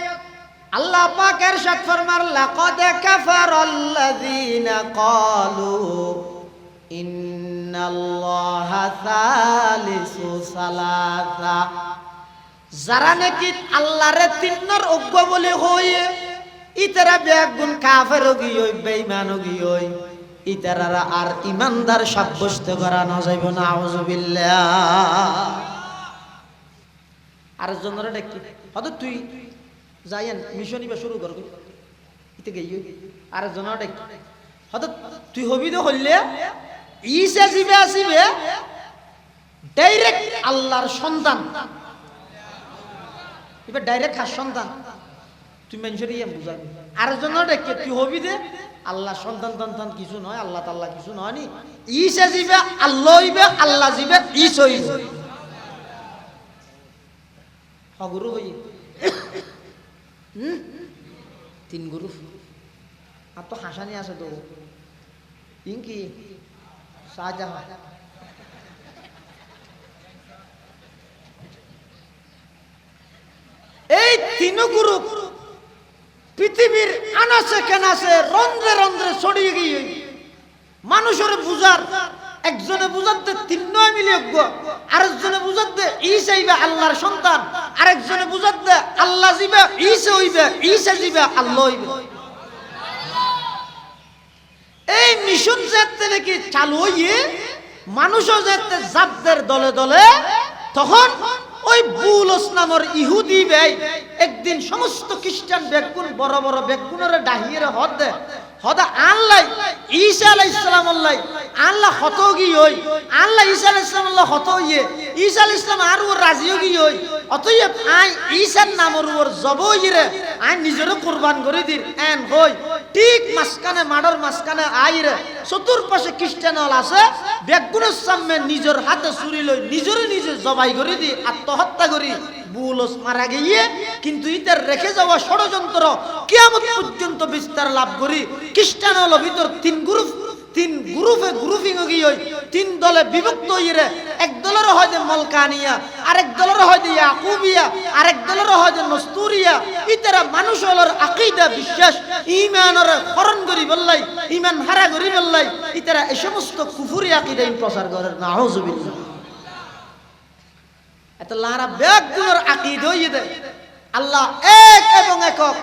আল্লাহ পাক ইরশাদ ফরমার লাকাদ কাফারাল্লাযীনা ক্বালু ইন্নাল্লাহা সালিসু সালাসা, যারা নাকি আল্লাহরে তিন্নর অজ্ঞ বলে হয়ে ইতারা বেগুন কাফের গিয়ে বেঈমান গিয়ে ইতারা আর ইমানদার সাব্যস্ত করা না যাইব না। আউযুবিল্লাহ। আর জনরা দেখি হয়তো তুই যাইয়েন মিশনই বা শুরু করবি ইতে গিয়ে আর জনরা দেখি হয়তো তুই হবি তো হইলে ঈসা জিবে আসিবে ডাইরেক্ট আল্লাহর সন্তান, এবার ডাইরেক্ট খাস সন্তান তুই মানুষের ইয়ে বুঝাবি। আর জন্য দেখে তুই হবি দে আল্লাহ সন্তান টন্তান কিছু নয়, আল্লাহ তাল্লাহ কিছু নয় নি, ঈসা জিবে আল্লাহ হইবে, আল্লাহ জিবে ঈস হইবে হগুরু হই তিন গুরু। আর তো হাসানি আছে তো ইনকি শাহজাহান এই তিন গুরু পৃথিবীর আনাচে কানাচে রন্ধ্রে রন্ধ্রে ছড়িয়ে গিয়ে মানুষের বুঝার, একজনে বুঝাতে তিন নয় মিলিয়ে আরেকজনে বুঝাতে ঈসা হইবে আল্লাহর সন্তান, আরেকজনে বুঝাতে আল্লাহ জিবে ঈসা হইবে, ঈসা জিবে আল্লাহ হইবে। এই মিশন যেতে নাকি চালু হইয়ে মানুষও যেতে জাবদের দলে দলে, তখন ওই বুলস নামের ইহুদি ভাই একদিন সমস্ত খ্রিস্টান বেগুন বড় বড় বেগুনের ডাহিয়ে হদ দে হদা আল্লাহ ঈসা আলাইহিস সালাম আল্লাহ হত গি হই, আল্লাহ ঈসা আলাইহিস সালাম আল্লাহ হত হইয়ে ঈসা আলাইহিস সালাম আর ও রাজি গি হই, অতএব আই ঈসার নামের উপর জব হইরে আই নিজের কুরবান করে দির এন হই ঠিক মাসখানে মাডর মাসখানে আইরে চতুর্পাশে খ্রিস্টান হল আছে বেগুনের সামনে নিজের হাতে ছুরি লই নিজের নিজে জবাই করে দি আত্মহত্যা করি বুলস মারা গিয়ে। কিন্তু ইতার রেখে যাওয়া ষড়যন্ত্র কিয়ামত পর্যন্ত বিস্তার লাভ করি খ্রিস্টান হল ভিতর তিন গ্রুপে গ্রুপিং গিয়ে তিন দলে বিভক্ত হইরে, এক দলের হয়তো মলকানিয়া, আরেক দলের হয়তো ইয়াকুবিয়া, আরেক দলের হয়তো নস্তুরিয়া। ইতারা মানুষ হলর আকীদা বিশ্বাস ঈমানের হরণ করি বললাই, ঈমান হারা করি বললাই ইতারা এই সমস্ত কুফরি আকীদা প্রচার করে। নাউযুবিল্লাহ। এত লারা বেগুনের আকীদা হইয়ে দেয় আল্লাহ এক এবং একক,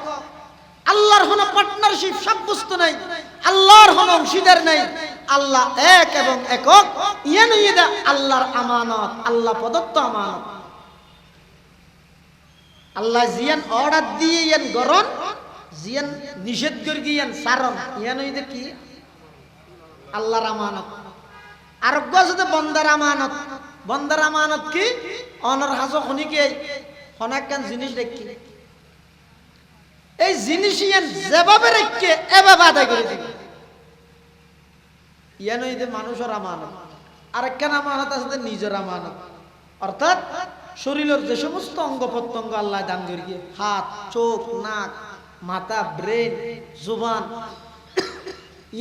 আল্লাহর কোনো পার্টনারশিপ সাব্যস্ত নাই, আল্লাহর কোনো অংশীদার নাই, আল্লাহ এক এবং একক। ইয়ান ইদা আল্লাহর আমানত, আল্লাহ প্রদত্ত আমানত। আল্লাহ জিয়ান অর্ডার দিয়ে ইয়ান গরন, জিয়ান নিষেধ করে গিয়ান সারন, ইয়ান ইদা কি আল্লাহর আমানত। আরোগ্য আছে বন্দার আমানত। বন্দার আমানত কি অনর হাসো খনিকে অনেকখান জিনিস দেখি এই জিনিস ইয়ান যেভাবে রেখে এভাবে আদায় করে দিবে। ইয়ান হইতে মানুষের আমানত। আরেকখান আমানত আছে নিজের আমানত, অর্থাৎ শরীরের যে সমস্ত অঙ্গ প্রত্যঙ্গ আল্লাহ দান করিয়ে হাত, চোখ, নাক, মাথা, ব্রেন, জুবান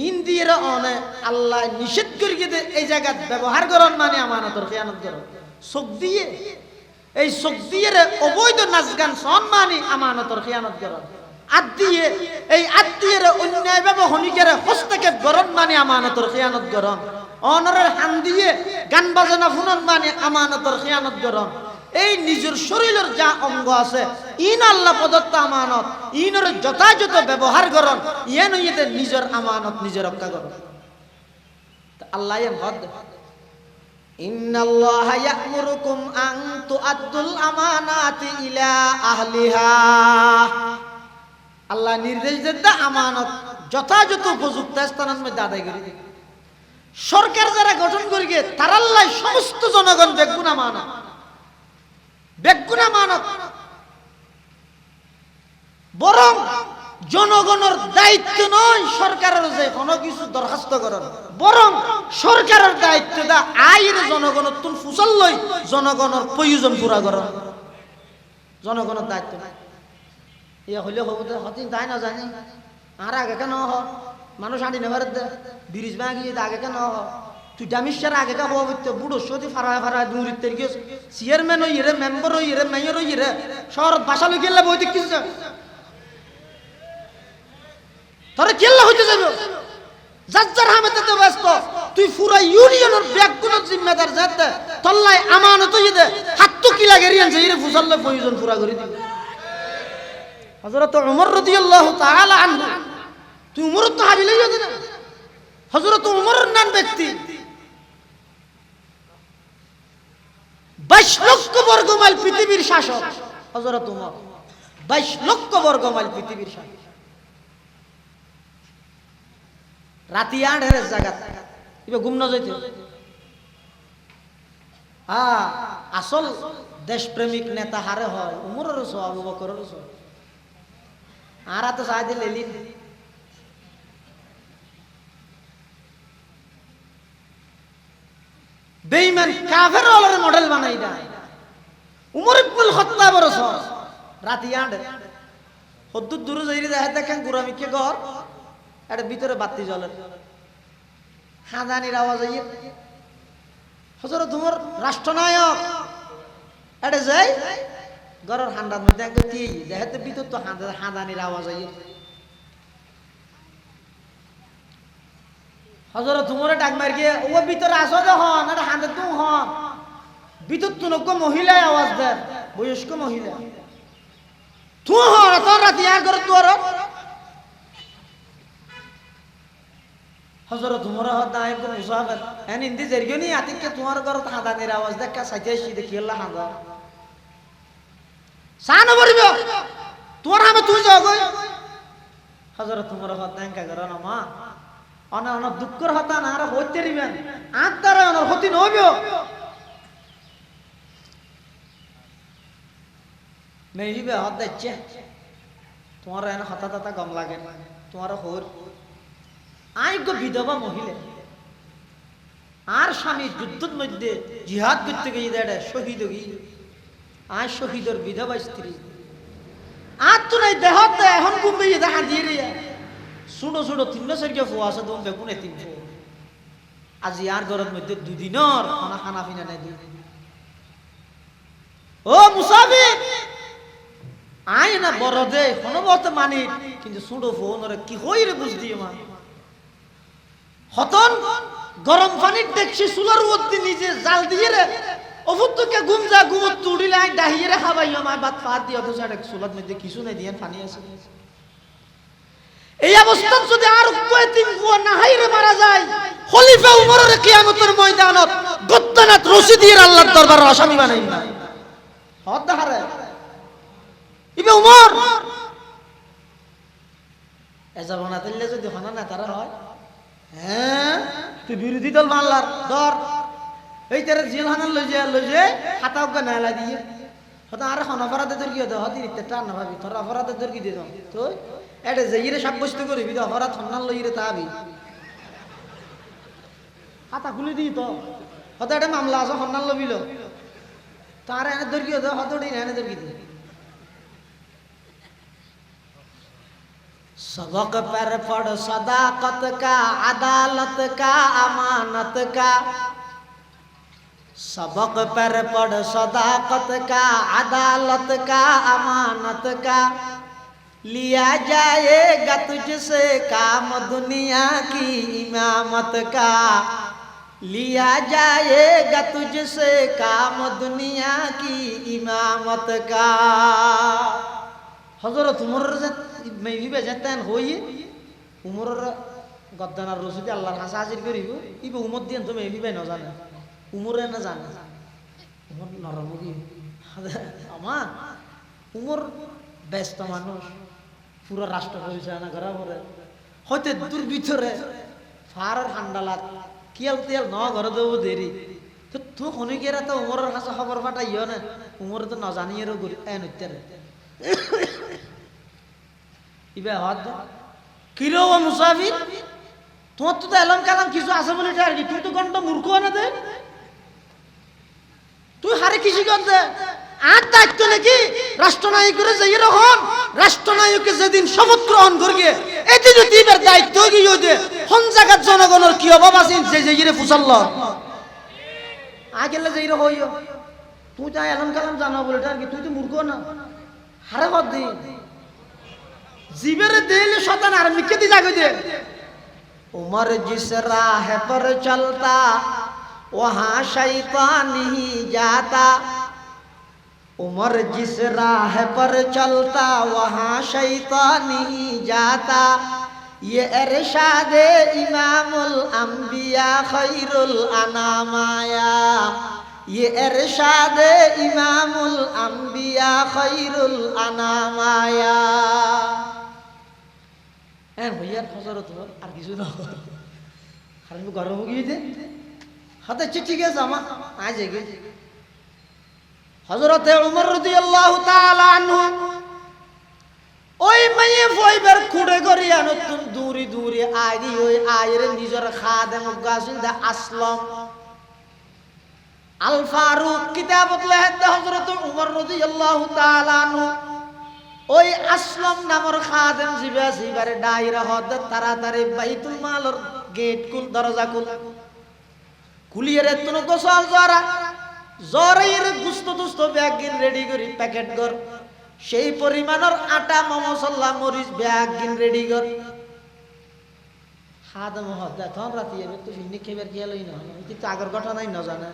ইন্দিরা অনে আল্লাহ নিষেধ করিয়ে দে এই জায়গা ব্যবহার করন মানে আমানতর খেয়ানত করন। চোখ দিয়ে এই চোখ দিয়ে অবৈধ নাচ গান সন মানে আমানতর খেয়ানত করন। আত্মীয় এই আত্মীয়ের অন্যায়ভাবে হনিকের হস্তক্ষেপ গরণ মানে আমানতর খেয়ানত গরণ। অনরের হান দিয়ে গান বাজনা ফুনন মানে আমানতর খেয়ানত গরণ। এই নিজের শরীরের যা অঙ্গ আছে ইন আল্লাহ প্রদত্ত আমানত, ইনের যথাযথ ব্যবহার গরণ, ইয়ান ইয়েতে নিজের আমানত নিজে রক্ষা করণ। আল্লাহ হদ ইন্নাল্লাহা ইয়া'মুরুকুম আন তুআদ্দুল আমানাতি ইলা আহলিহা। আল্লাহ নির্দেশ দেন আমানত যথাযথ উপযুক্ত স্থানের মধ্যে আদায় করে দিন। সরকার যারা গঠন করি গে তার আল্লাহ সমস্ত জনগণ বেগুন আমানত, বেগুন আমানত। বরং জনগণের দায়িত্ব নয় সরকারের যে কোনো কিছু দরখাস্ত করেন, বরং সরকারের দায়িত্ব দা আইর জনগণের তুন ফুসল লই জনগণের প্রয়োজন পুরা করেন। জনগণের দায়িত্ব ইয়া হইলে হবো হতিন তাই না জানি আর আগে কেন হ মানুষ আনি নেবার দে ব্রিজ ভাঙিয়ে আগে কেন হ তুই ডামিসার আগে কা হওয়া করতে বুড়ো সতি ফারা ফারা দূরিতে গিয়ে চেয়ারম্যান হই রে, মেম্বার হই রে, মেয়র হই রে, শহর বাসা লই গেলে বইতে কিছু তোরে কি আল্লাহ হইতে যাবে যার হামেতে তো ব্যস্ত তুই পুরা ইউনিয়নের ব্যাগগুলো জিম্মেদার যেতে তল্লাই আমানত হইতে হাত তো কি লাগে রিয়ান যাইরে ফুসাল্লে প্রয়োজন পুরা করে দিবে হযরত ওমর রাদিয়াল্লাহু তাআলা আনহু তুই ওমর তো হাবিলে যেতে না হযরত ওমরের নাম ব্যক্তি 22 লক্ষ বর্গ মাইল পৃথিবীর শাসক হযরত ওমর 22 লক্ষ বর্গ মাইল পৃথিবীর শাসক রাতি 8 জায়গা ইবে ঘুম না যাইতে আসল দেশপ্রেমিক নেতা হারে হয় উমরের সওয়াব আবু বকরের সওয়াব আর তো সাইদে লেলিন বেঈমান কাফের ওলরে মডেল বানাই দেয় উমর ইবনুল খাত্তাবের সওয়াব রাতি 8 হদ্দুর দূরে যাইরে দেখেন গুরামিকে ঘর এর ভিতরে বাতি জ্বলে হাজানির আওয়াজ আইয়ে হযরত ওমর রাষ্ট্রনায়ক এডে যাই ঘরের হান্ডার মধ্যে একদম কি দেখতে ভিতর তো হাজানির আওয়াজ আইয়ে হযরত ওমরে ডাক মার গিয়ে ও ভিতরে আসো যখন এটা হাঁদে তো হন ভিতর তো নক মহিলা আওয়াজ দেয় বয়স্ক মহিলা তুই হন তোর রাতি আর ঘর তোর হযরত ওমর হদায় ইবনে মুসাফির এন ইন্দি জেরগনি আতিকে তোমার ঘর হাদানের আওয়াজ দেখা সাইতেছি দেখি আল্লাহ হাদা সান বরিব তোর হামে তুই যাও গই হযরত ওমর হদায় কা ঘর না মা অনা অনা দুঃখর হতা না আর হইতে রিবেন আত্মার অনর হতি নইবো মেহিবে হদাচ্ছে তোমার এন হতা ততা গম লাগে তোমার হোর আইগ বিধবা মহিলা আর স্বামী যুদ্ধের মধ্যে জিহাদ করতে গিয়ে দেড়ে শহীদ গিয়ে আর শহীদের বিধবা স্ত্রী আর তো নাই দেহতে এখন ঘুমবে দেখা দিয়ে রে ছোট ছোট 3-4 ফুয়া আছে তুমি বেগুন 3 ফু আজি আর ঘরের মধ্যে 2 দিনের খানা পিনা নাই ও মুসাফির আয় না বড় দে কোনো বলতে মানি কিন্তু ছোট ফোন কি হইরে বুঝ দিয়ে মা হতন গরম পানির দেখছি চুলার মধ্যে নিজে জাল দিয়ে রে অফুতকে ঘুম যা ঘুমত তুড়িলে আই ডাহিয়ে রে খাবাইও আমার বাত ফাত দিয়ে অথচ একটা চুলার মধ্যে কিছু নাই দিয়ে পানি আছে এই অবস্থা যদি আর কয়েকদিন কুয়া না হাইরে মারা যায় খলিফা উমরের কিয়ামতের ময়দানত গদ্দানাত রশি দিয়ে আল্লাহর দরবারে আসামি বানাই না হদ হারে ইবে উমর এজা বানাতেলে যদি হনা না তারা হয় হ্যাঁ তুই বিরোধী দল মানলার ধর এই তারা জেল হানার লই যে হাতা উগা নালা দিয়ে হতা আর খন অপরাধে তোর কি হতো অতিরিক্ত টান না ভাবি তোর অপরাধে তোর কি দিত তুই এটা যাইরে সাব্যস্ত করবি তো অপরাধ হন্নার লইরে তাবি হাতা খুলে দিই তো হতা এটা মামলা আছে হন্নার লবিল তার এনে তোর কি হতো হতড়ি এনে তোর কি দিত सबक पर पढ़ सदाकत का अदालत का अमानत का सबक पर पढ़ सदाकत का अदालत का अमानत का लिया जाएगा तुझसे काम दुनिया की इमामत का लिया जाएगा तुझसे काम दुनिया की इमामत का हजरत उमर মেইবে যেতেন হইয়ে উমরের গদ্দানার রশিদে আল্লাহর হাসা হাজির করিব ইবে উমর দিন তো মেইবে না জানে উমরে না জানে উমর নরমুখী আমার উমর ব্যস্ত মানুষ পুরো রাষ্ট্র পরিচালনা করা পরে হয়তো দূর ভিতরে ফার ঠান্ডালাত কিয়াল তিয়াল ন ঘরে দেবো দেরি তো তুই শুনি গেরা তো উমরের হাসা খবর পাঠাইও না উমরে তো না জানিয়েরও এন ইত্যাদি ইবে হদ কিরো ও মুসাফির তোমার তো এলম কালাম কিছু আছে বলে আর কি তুই তো গন্ড মূর্খ না দে তুই হারে কৃষি করতে আর দায়িত্ব নাকি রাষ্ট্রনায়কের যে এরকম রাষ্ট্রনায়কে যেদিন শপথ গ্রহণ করবে এদিন দিবের দায়িত্ব গিয়ে দে কোন জায়গার জনগণের কি অভাব আছে যে ইরে ফুসাল্ল আগেলে যে ইরে হইও তুই যা এলম কালাম জানা বলে আর কি তুই তো মূর্খ না হারে হদ দি जीवर दिल शैतान আর মিকে দি জাগে দে उमर जिस राह पर चलता वहाँ शैतान ही जाता उमर जिस राह पर चलता वहाँ शैतान ही जाता ये इरशाद इमामुल अंबिया खैरुल अनामाया ये इरशाद इमामुल अंबिया खैरुल अनामाया भैया हजरत আর কিছু না খালি গরম হয়ে গিয়ে হাতে চিঠি গেছে আমার আজ গেছে হযরত উমর রাদিয়াল্লাহু তাআলা আনহু ওই মাইয়ে ফইবার খুঁড়ে করিয়া নতুন দূরে দূরে আইদি ওই আয়ের নিজের খাদেম গাছিল দা আসলাম আল ফারুক কিতাবত লেখে হযরত উমর রাদিয়াল্লাহু তাআলা আনহু ওই আসলাম নামের খাদেম জিবারে ডাইরা হদ তাড়াতাড়ি বাইতুল মালের গেট কুল দরজা কুল কুলিয়ে রে তুনো গোসল জরা জরাইয়ের গুস্ত দুস্ত ব্যাগ গিন রেডি করি প্যাকেট কর সেই পরিমাণের আটা মশলা মরিচ ব্যাগ গিন রেডি কর খাদেম হদ তখন রাতি এবে তো ফিনি খেবার গেলই না কিন্তু আগের ঘটনাই না জানা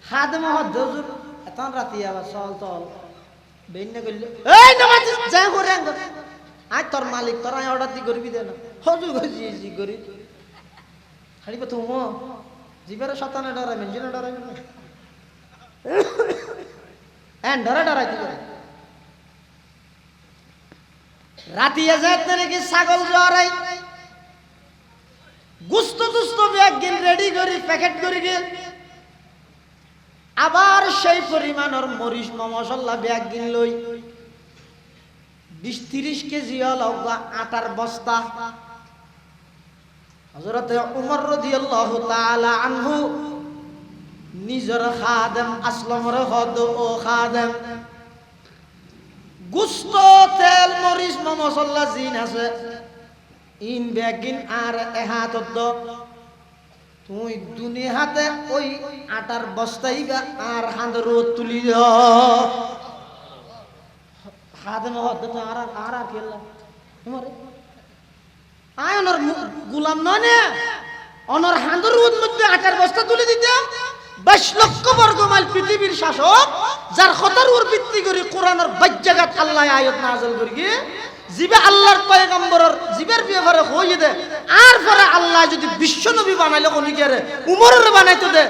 খাদেম হদ হুজুর তখন রাতি আবার চল চল বেইনে কইলো এই নামাজ যা করে আঙ্গ আজ তোর মালিক তোর আই অর্ডার দি করবি দে না হজু গজি জি করি খালি তো মো জিবারে শতানে ডরাই মেনজিনে ডরাই না এন ডরাই দি রাতি আজাত নাকি ছাগল জরাই গুস্ত দুস্ত ব্যাগ গিন রেডি করি প্যাকেট করি গেল আবার সেই পরিমাণের মরিচ মশলা ব্যাগ গিন লই 20-30 কেজি লগা আটার বস্তা হযরত উমর রাদিয়াল্লাহু তাআলা আনহু নিজের খাদেম আসলামের হদ ও খাদেম গুস্ত তেল মরিচ মশলা জিন আছে ইন ব্যাগ গিন আর এহাতত তুই দুনি হাতে ওই আটার বস্তাই আর হাঁদের তুলি খাদেম হদ তো আর খেলা তোমারে আয় ওনার গুলাম নয় ওনার হাঁদের মধ্যে আটার বস্তা তুলে দিতে 22 লক্ষ বর্গ মাইল পৃথিবীর শাসক যার খতার উপর ভিত্তি করে কোরআনের বাজ্জাগাত আল্লাহ আয়াত নাযিল করি জিবে আল্লাহর পয়গম্বরের জিবের ব্যাপারে হইয়ে দে আর পরে আল্লাহ যদি বিশ্ব নবী বানাইলে কোনিকেরে উমরের বানাইতে দে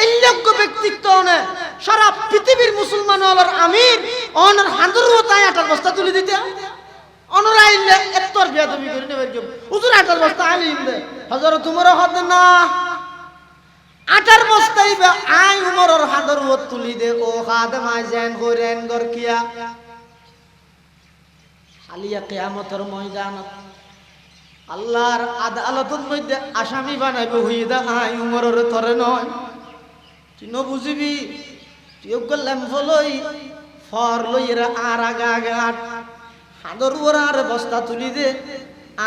এই লক্ষ্য ব্যক্তিত্ব নে সারা পৃথিবীর মুসলমান হলার আমির ওনার হাঁদুর তাই আটার বস্তা তুলে দিতে ওনার আইলে এত্তর বেয়াদবি করে নেবে কেউ হুজুর আটার বস্তা আইলে ইন্দে হযরত উমর হদ না আটার বস্তাই আই উমরের হাঁদুর তুলি দে ও খাদেম আইজেন করেন গর কিয়া আলিয়া কিয়ামতের ময়দানত আল্লাহর আদালতের মধ্যে আসামি বানাইবে হইদা আই উমরের তরে নয় তুই ন বুঝিবি তুই গল্লাম ফলই ফর লইরা আর আগা আগা হাঁদর ওর আর বস্তা তুলি দে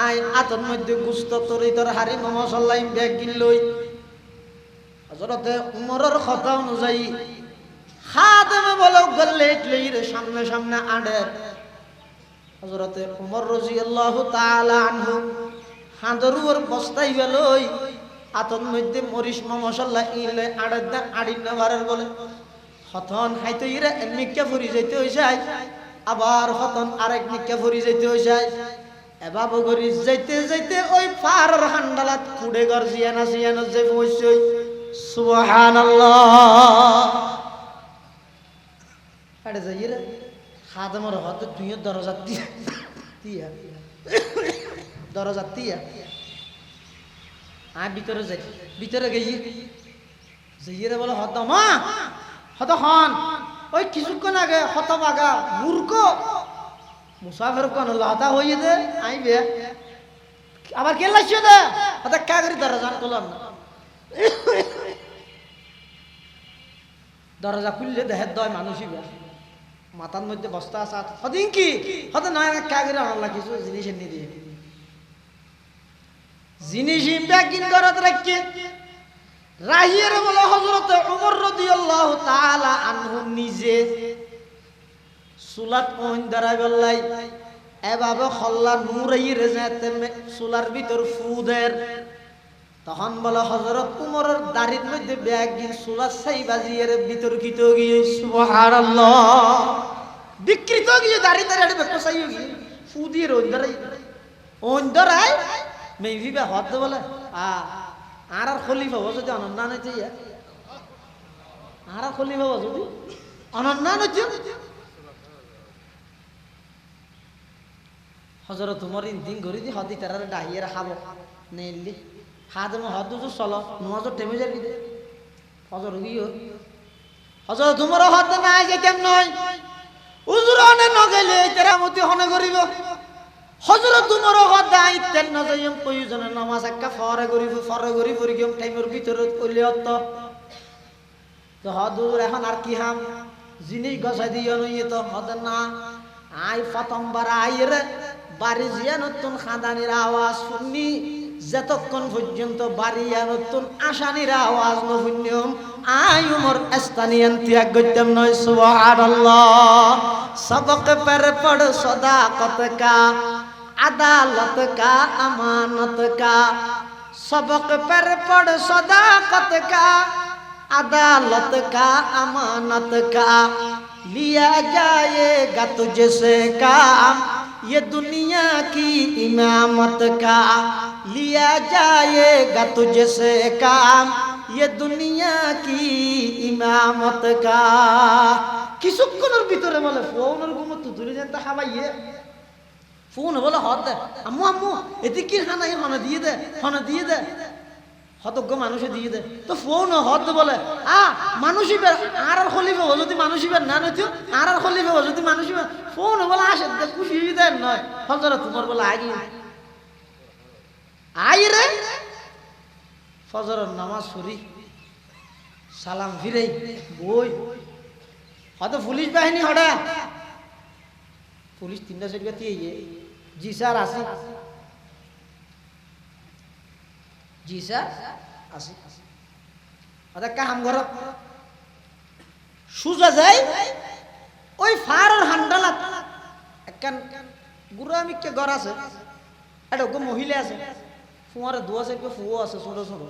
আই আতর মধ্যে গুস্ত তরি তোর হারি মশলাই ব্যাগ গিন লই হযরতে উমরের কথা অনুযায়ী খাদেমে বলে গল্লেট লইরে সামনে সামনে আড়ে হযরতে উমর রাদিয়াল্লাহু তাআলা আনহু হাঁদরুর বস্তাই বেলই আতন মধ্যে মরিচ মশলা ইলে আড়দা আড়িন নাবারের বলে হতন হাইতে ইরে মিক্কা ফুরি যাইতে হই যায় আবার হতন আরেক মিক্কা ফুরি যাইতে হই যায় এবাব গরি যাইতে যাইতে ওই পারের হান্ডালাত কুড়ে গর জিয়ানা জিয়ানা যে বসই সুবহানাল্লাহ আড়ে যাইরে খাদেমের হতে তুই দরজা দিয়া দরজা দিয়া আয় ভিতরে যাই ভিতরে গিয়ে যাইরে বলে হত মা হত হন ওই কিছুক্ষণ আগে হত বাগা মূর্খ মুসাফির কোন লাতা হইয়ে দে আইবে আবার কে লাইছে দে হত কাগরি দরজা খুললাম না দরজা খুললে দেহে দয় মানুষই মাথার মধ্যে বস্তা আছে হদিন কি হতে নয় না কাগরে আল্লাহ কিছু জিনিস এনে দিয়ে জিনিস ব্যাগিন করত রাখকে রাহিয়ের বলে হযরত উমর রাদিয়াল্লাহু তাআলা আনহু নিজে চুলাত ওইন দাঁড়াই বললাই এভাবে হল্লা নূরাই রেজাতে চুলার ভিতর ফুদের তখন বলে হযরত উমরের দাড়ির মধ্যে ব্যাগ গিয়ে চুলার ছাই বাজিয়ে বিতর্কিত গিয়ে সুবহানাল্লাহ বিকৃত গিয়ে দাড়ি দাঁড়িয়ে বেকো ছাই গিয়ে ফু দিয়ে ওইন দাঁড়াই মেবি বা হদ বলে আর খলিফা হবো যদি অনন্যা নইতে আর খলিফা হবো যদি অনন্যা নইতে হযরত উমর দিন ঘুরি দি হদি তারারে ডাহিয়ে খাবো নেইলি হাত মো হদ তো চলো নমাজর টেমে যাবি দে হযরত গিয়ে হযরত উমর হদ নাই যে কেন নয় উজুরনে নগেলে তেরামতি হনে করিব হযরত উমর হদ দাইতেন না যাইম প্রয়োজনে নামাজ একটা ফরে করিব গিম টাইমের ভিতরে কইলে অত তো হদুর এখন আর কি হাম জিনিস গছাই দিও নই তো হদ না আই প্রথমবার আইরে বাড়ি জিয়া নতুন খাদানির আওয়াজ শুনি যতক্ষণ পর্যন্ত বাড়িয়া নতুন আসানির আওয়াজ নশুনিম আই উমর স্থানীয় ত্যাগ করতাম নয় সুবহানাল্লাহ সবক पर पढ़ सदाकत का अदालत का अमानत का सबक पर पढ़ सदाकत का अदालत का अमानत का लिया जाएगा तुझसे काम ये दुनिया की इमामत का लिया जाएगा तुझसे काम ये दुनिया की इमामत का কিছুক্ষণের ভিতরে বলে ফোনের ঘুমত তুলে যেন তা খাবাইয়ে ফোন বলে হদ দে আম্মু আম্মু এতে কি খানাই হনা দিয়ে দে হতজ্ঞ মানুষে দিয়ে দে তো ফোন হদ বলে মানুষই বের আর খলিফা ও যদি মানুষই বের না নইতো আর খলিফা ও যদি মানুষই বের ফোন বলে আসে খুশি দেন নয় হযরত উমর বলে আই রে ফজরের নামাজ পড়ি সালাম ফিরে বই হয়তো পুলিশ বাহিনী হড়া পুলিশ 3টা সেট গতি জি স্যার আসি জি স্যার আসি ওটা কাম করো সুজা যায় ওই ফারর হান্ডালা একখান গুরামিকে ঘর আছে এটা ওকে মহিলা আছে ফুয়ারে দোয়া আছে ফুয়ো আছে ছোট ছোট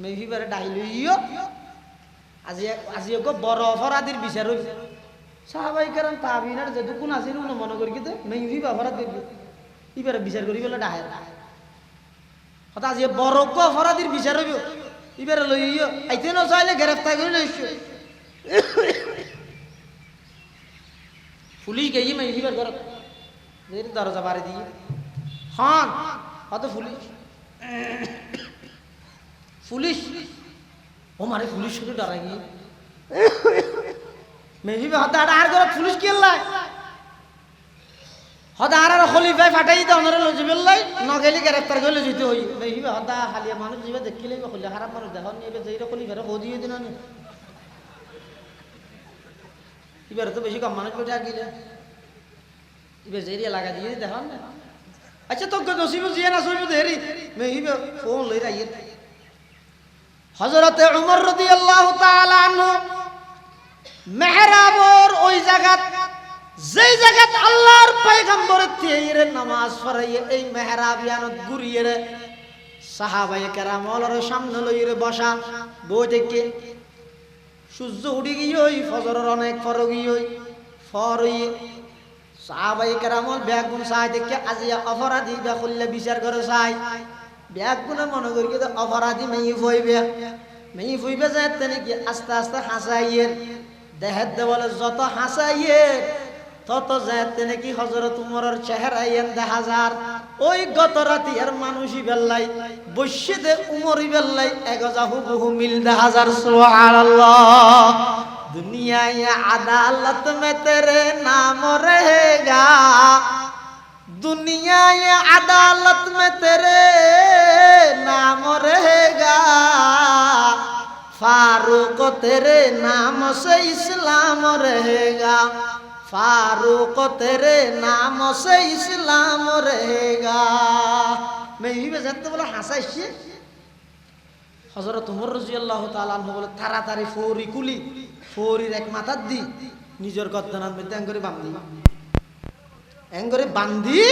মেহিবারে ডাইলিও আজি ওকে বড় অপরাধীর বিচার হইছে সাহাবাই কারণ তাবিনার যে কোন আছে না মনে করি কি মেহি অপরাধ করবে ইবারে বিচার করি বলে ডাহে কথা আজি বড় অপরাধীর বিচার হইব ইবারে লইও আইতে না চাইলে গ্রেফতার করে লইছো পুলিশ গিয়ে মেহিবার ঘর দরজা বাড়ি দিয়ে হন কত পুলিশ ও মারে পুলিশ শুধু ডরা গিয়ে মেহিবে হতে আর ঘর পুলিশ কি লাই হতে আর খলিফায় ফাটাই দাও ওনারা লই যাবে লাই নগেলি গ্রেফতার করে যেতে হই মেহিবে হতা হালিয়া মানুষ যাবে দেখিলে খলি খারাপ মানুষ দেখো নিবে যেইরা খলিফারে হদিয়ে দিন না এবারে তো বেশি কম মানুষ বেটে গিলে এবার যেরিয়া লাগা দিয়ে দেখো না আচ্ছা তো নসিব জিয়া না সইব দেরি মেহিবে ফোন লই রাইয়ে হযরতে উমর রাদিয়াল্লাহু তাআলা আনহু মেহরাবর ওই জায়গা যেই জায়গাত আল্লাহর পয়গম্বরের তেরে নামাজ পড়াইয়ে এই মেহরাবিয়ানত ঘুরিয়ে রে সাহাবায়ে কেরামর সামনে লইরে বসা বই থেকে সূর্য উঠে গিয়ে ওই ফজরের অনেক পর গিয়ে ওই ফরই সাহাবায়ে কেরামর ব্যাগুন চাই দেখে আজিয়া অপরাধী বেখুল্লে বিচার করে চাই ব্যাগুনে মনে করি কিন্তু অপরাধী মেই ফুইবে যায় নাকি আস্তে আস্তে হাসাইয়ের দেহের দেওয়ালে যত হাসাইয়ের তত যায় নাকি হযরত উমরের চেহারাইয়েন দেখা যার ওই গত রাতি আর মানুষই বেল্লাই বসে দে উমরই বেল্লাই এগজাহু বহু মিল দেখা যার সুবহানাল্লাহ दुनिया ये अदालत में तेरे नाम रहेगा दुनिया ये अदालत में तेरे नाम रहेगा फारूक तेरे नाम से इस्लाम रहेगा फारूक तेरे नाम से इस्लाम रहेगा मैं यही बजाते बोला हंसा इससे হযরত উমর রাদিয়াল্লাহু তাআলা আনহু বলে তাড়াতাড়ি ফৌরি কুলি ফৌরির এক মাথার দি নিজের গদ্দানার মধ্যে এঙ্গরে বান্ধি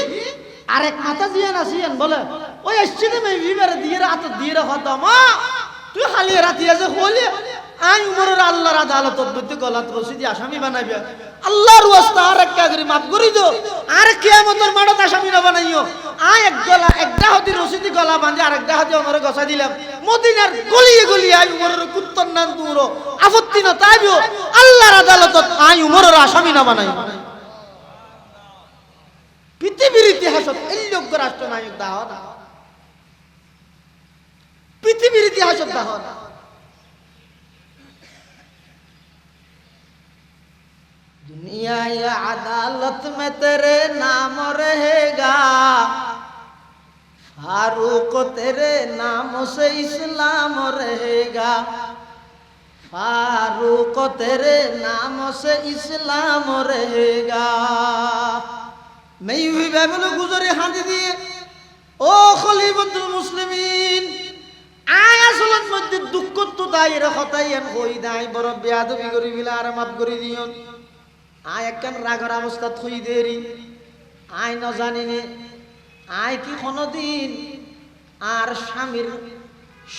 আরেক মাথা দিয়ে নাসিয়েন বলে ওই এসছি তুমি বিবারে দিয়ে রাত দিয়ে রাখা দমা তুই খালি রাতি আছে হলে আই উমরের আল্লাহর আদালত মধ্যে গলাত রশিদি আসামি বানাইবে আল্লাহর ওয়াস্তা আরেক কাগরি মাফ করি দো আর কিয়ামতের মাঠে আসামি না বানাইও আই একটা হতি রশিদি গলা বাঁধে আরেকটা হতি ওমরে গসা দিলাম মদিনার গলিয়ে গলিয়ে আই উমরের কুত্তর নাম দূরো আপত্তি না তাইও আল্লাহর আদালতত আই উমরের আসামি না বানাইও পৃথিবীর ইতিহাসত এই যোগ্য রাষ্ট্রনায়ক দাহ না পৃথিবীর ইতিহাসত দাহ না दुनिया या अदालत में तेरे नाम रहेगा फारूक तेरे नाम से इस्लाम रहेगा फारूक तेरे नाम से इस्लाम रहेगा मैं यूं ही बैबल गुजरे हाथ दिए ओ खलीफतुल मुस्लिमीन आया सुलत मध्य दुख तो दायरे खतायन कोई दाई बड़ बेयादबी करी बिला আর মাফ করে দিও আয় একখান রাগর অবস্থা থই দেরি আয় ন জানিনে আয় কি কোনদিন আর স্বামীর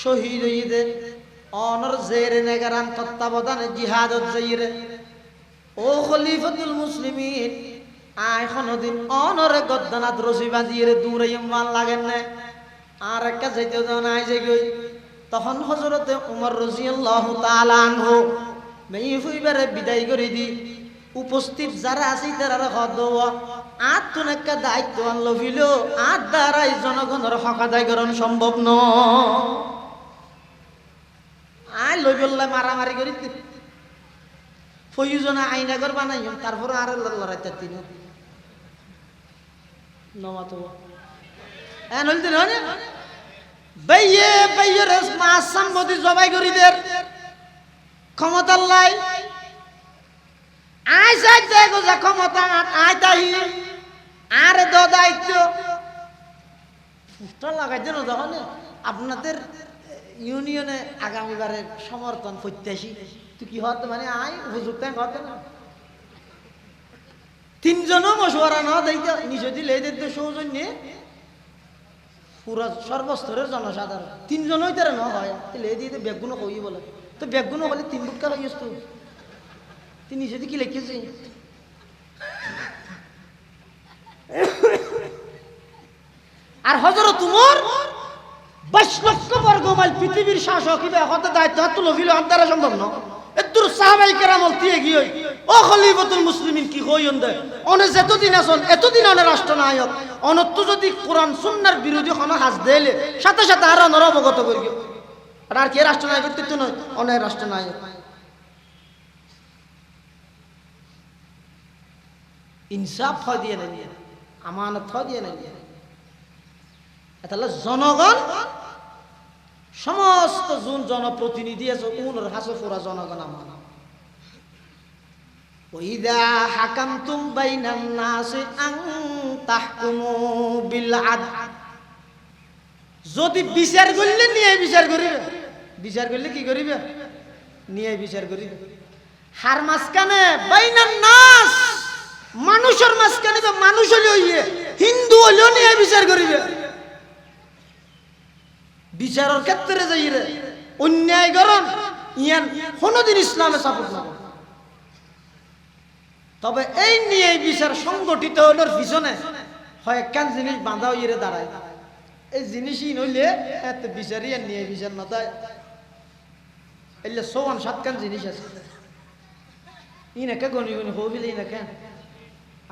শহীদ হইদে অনর জেরে নেগারান তত্ত্বাবধানে জিহাদত যাইরে ও খলিফাতুল মুসলিমিন আয় কোনদিন অনরে গদ্দানাত রশি বাঁধিয়ে দূরে মান লাগেন না আর একটা যাইতে দেন আয় যে গই তখন হযরতে উমর রাদিয়াল্লাহু তাআলা আনহু মেই ফুইবারে বিদায় করে দি উপস্থিত যারা আছে তারা হদওয়া আতুন একটা দায়িত্ব আনলো ফিলো আর দ্বারাই জনগণের হক আদায় করা সম্ভব নয় আই লই বললে মারামারি করি প্রয়োজনে আইনাগর বানাইম তারপর আর লড়াইতে তিন নমাতো এন হইতে না বাইয়ে বাইয়ে রস মাসাম মদি জবাই করি দের ক্ষমতা লাই আই সাইড দেখো যা ক্ষমতা আই তাই আর দ দায়িত্ব ফুটা লাগাইতে না যখন আপনাদের ইউনিয়নে আগামীবারে সমর্থন প্রত্যাশী তুই কি হতে মানে আই হুজুর তাই হতে না তিনজনও মশওয়ারা না দেখতে নিজে দিলে দেখতে সৌজন্য পুরা সর্বস্তরের জনসাধারণ তিনজনই তারা না হয় তাহলে এই দিয়ে ব্যাগগুলো কই বলে তো ব্যাগগুলো হলে তিন বুটকা লাগিস তো তিনি যদি কি লিখেছি আর হযরত উমর 22 লক্ষ বর্গ মাইল পৃথিবীর শাসক হিসেবে হতে দায়িত্ব তুলে ফিল আন্দারা সম্ভব না এদুর সাহাবাই কেরাম দিয়ে গিয়ে ও খলিফাতুল মুসলিমিন কি কইন দে অনে যতদিন আসন এতদিন অনে রাষ্ট্রনায়ক অনত্য যদি কোরআন সুন্নাহর বিরোধী কোনো হাজ দেলে সাথে সাথে আর অনর অবগত করিও আর কে রাষ্ট্রনায়ক তো নয় অনে রাষ্ট্রনায়ক ইনসাফ হয় দিয়ে নাই আমানত হয় দিয়ে নাই তাহলে জনগণ সমস্ত জনপ্রতিনিধি আছে উনার হাসে পুরা জনগণ আমার ওইদা হাকামতুম বাইনান নাসি আন তাহকুমু বিল আদল যদি বিচার করলে নিয়ে বিচার করিবে বিচার করলে কি করিবে নিয়ে বিচার করিবে হার মাসকানে বাইনান নাস মানুষের মাঝখানে তো মানুষ হইয়ে হিন্দু হইলেও নিয়ে বিচার করিবে বিচারের ক্ষেত্রে যাই রে অন্যায় করন ইয়ান কোনদিন ইসলামে সাপোর্ট না তবে এই নিয়ে বিচার সংগঠিত হওয়ার পিছনে হয় একখান জিনিস বাঁধা হইয়ে দাঁড়ায় এই জিনিসই নইলে এত বিচারই আর নিয়ে বিচার না দেয় এলে 6-7খান জিনিস আছে ইনাকে গনি গনি হবিলে ইনাকে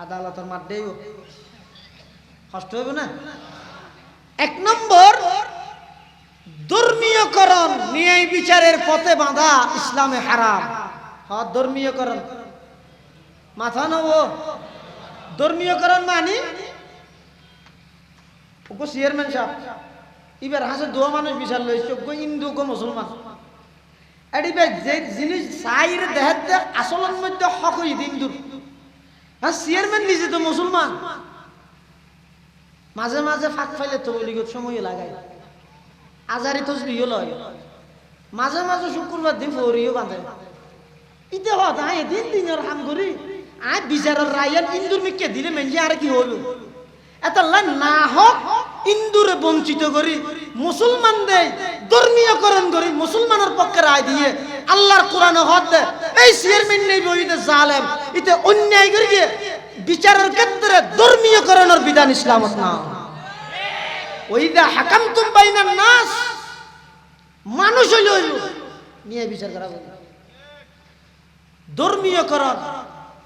আদালতের মাঠ দেব কষ্ট হবে না 1 নম্বর ধর্মীয়করণ ন্যায় বিচারের পথে বাঁধা ইসলামে হারাম হ্যাঁ ধর্মীয়করণ মাথা নব ধর্মীয়করণ মানে ওগো চেয়ারম্যান সাহেব এবার হাসে দোয়া মানুষ বিচার লইছে ওগো হিন্দু গো মুসলমান এডি ভাই যে জিনিস সাইরে দেখাতে আসলের মধ্যে হক হই হিন্দু আর চেয়ারম্যান নিজে তো মুসলমান মাঝে মাঝে ফাঁক ফাইলে তো বলিগত সময় লাগায় আজারি তসবিহ লয় মাঝে মাঝে শুক্রবার দিন ফরিও বাঁধে ইতে হত আয় দিন দিনের হাম করি আয় বিচারের রায়ান ইন্দুর মিকে দিলে মেনজি আর কি হইব এত না হোক ইন্দুরে বঞ্চিত করি মুসলমানদের ধর্মীয়করণ করি মুসলমানের পক্ষে রায় দিয়ে আল্লাহর কোরআন হদ দে এই চেয়ারম্যান নেই বইতে জালেম ইতে অন্যায় করি বিচারের ক্ষেত্রে ধর্মীয়করণের বিধান ইসলামত না ওইদা হাকামতুম বাইনান নাস মানুষ হইল নিয়ে বিচার করা ধর্মীয়করণ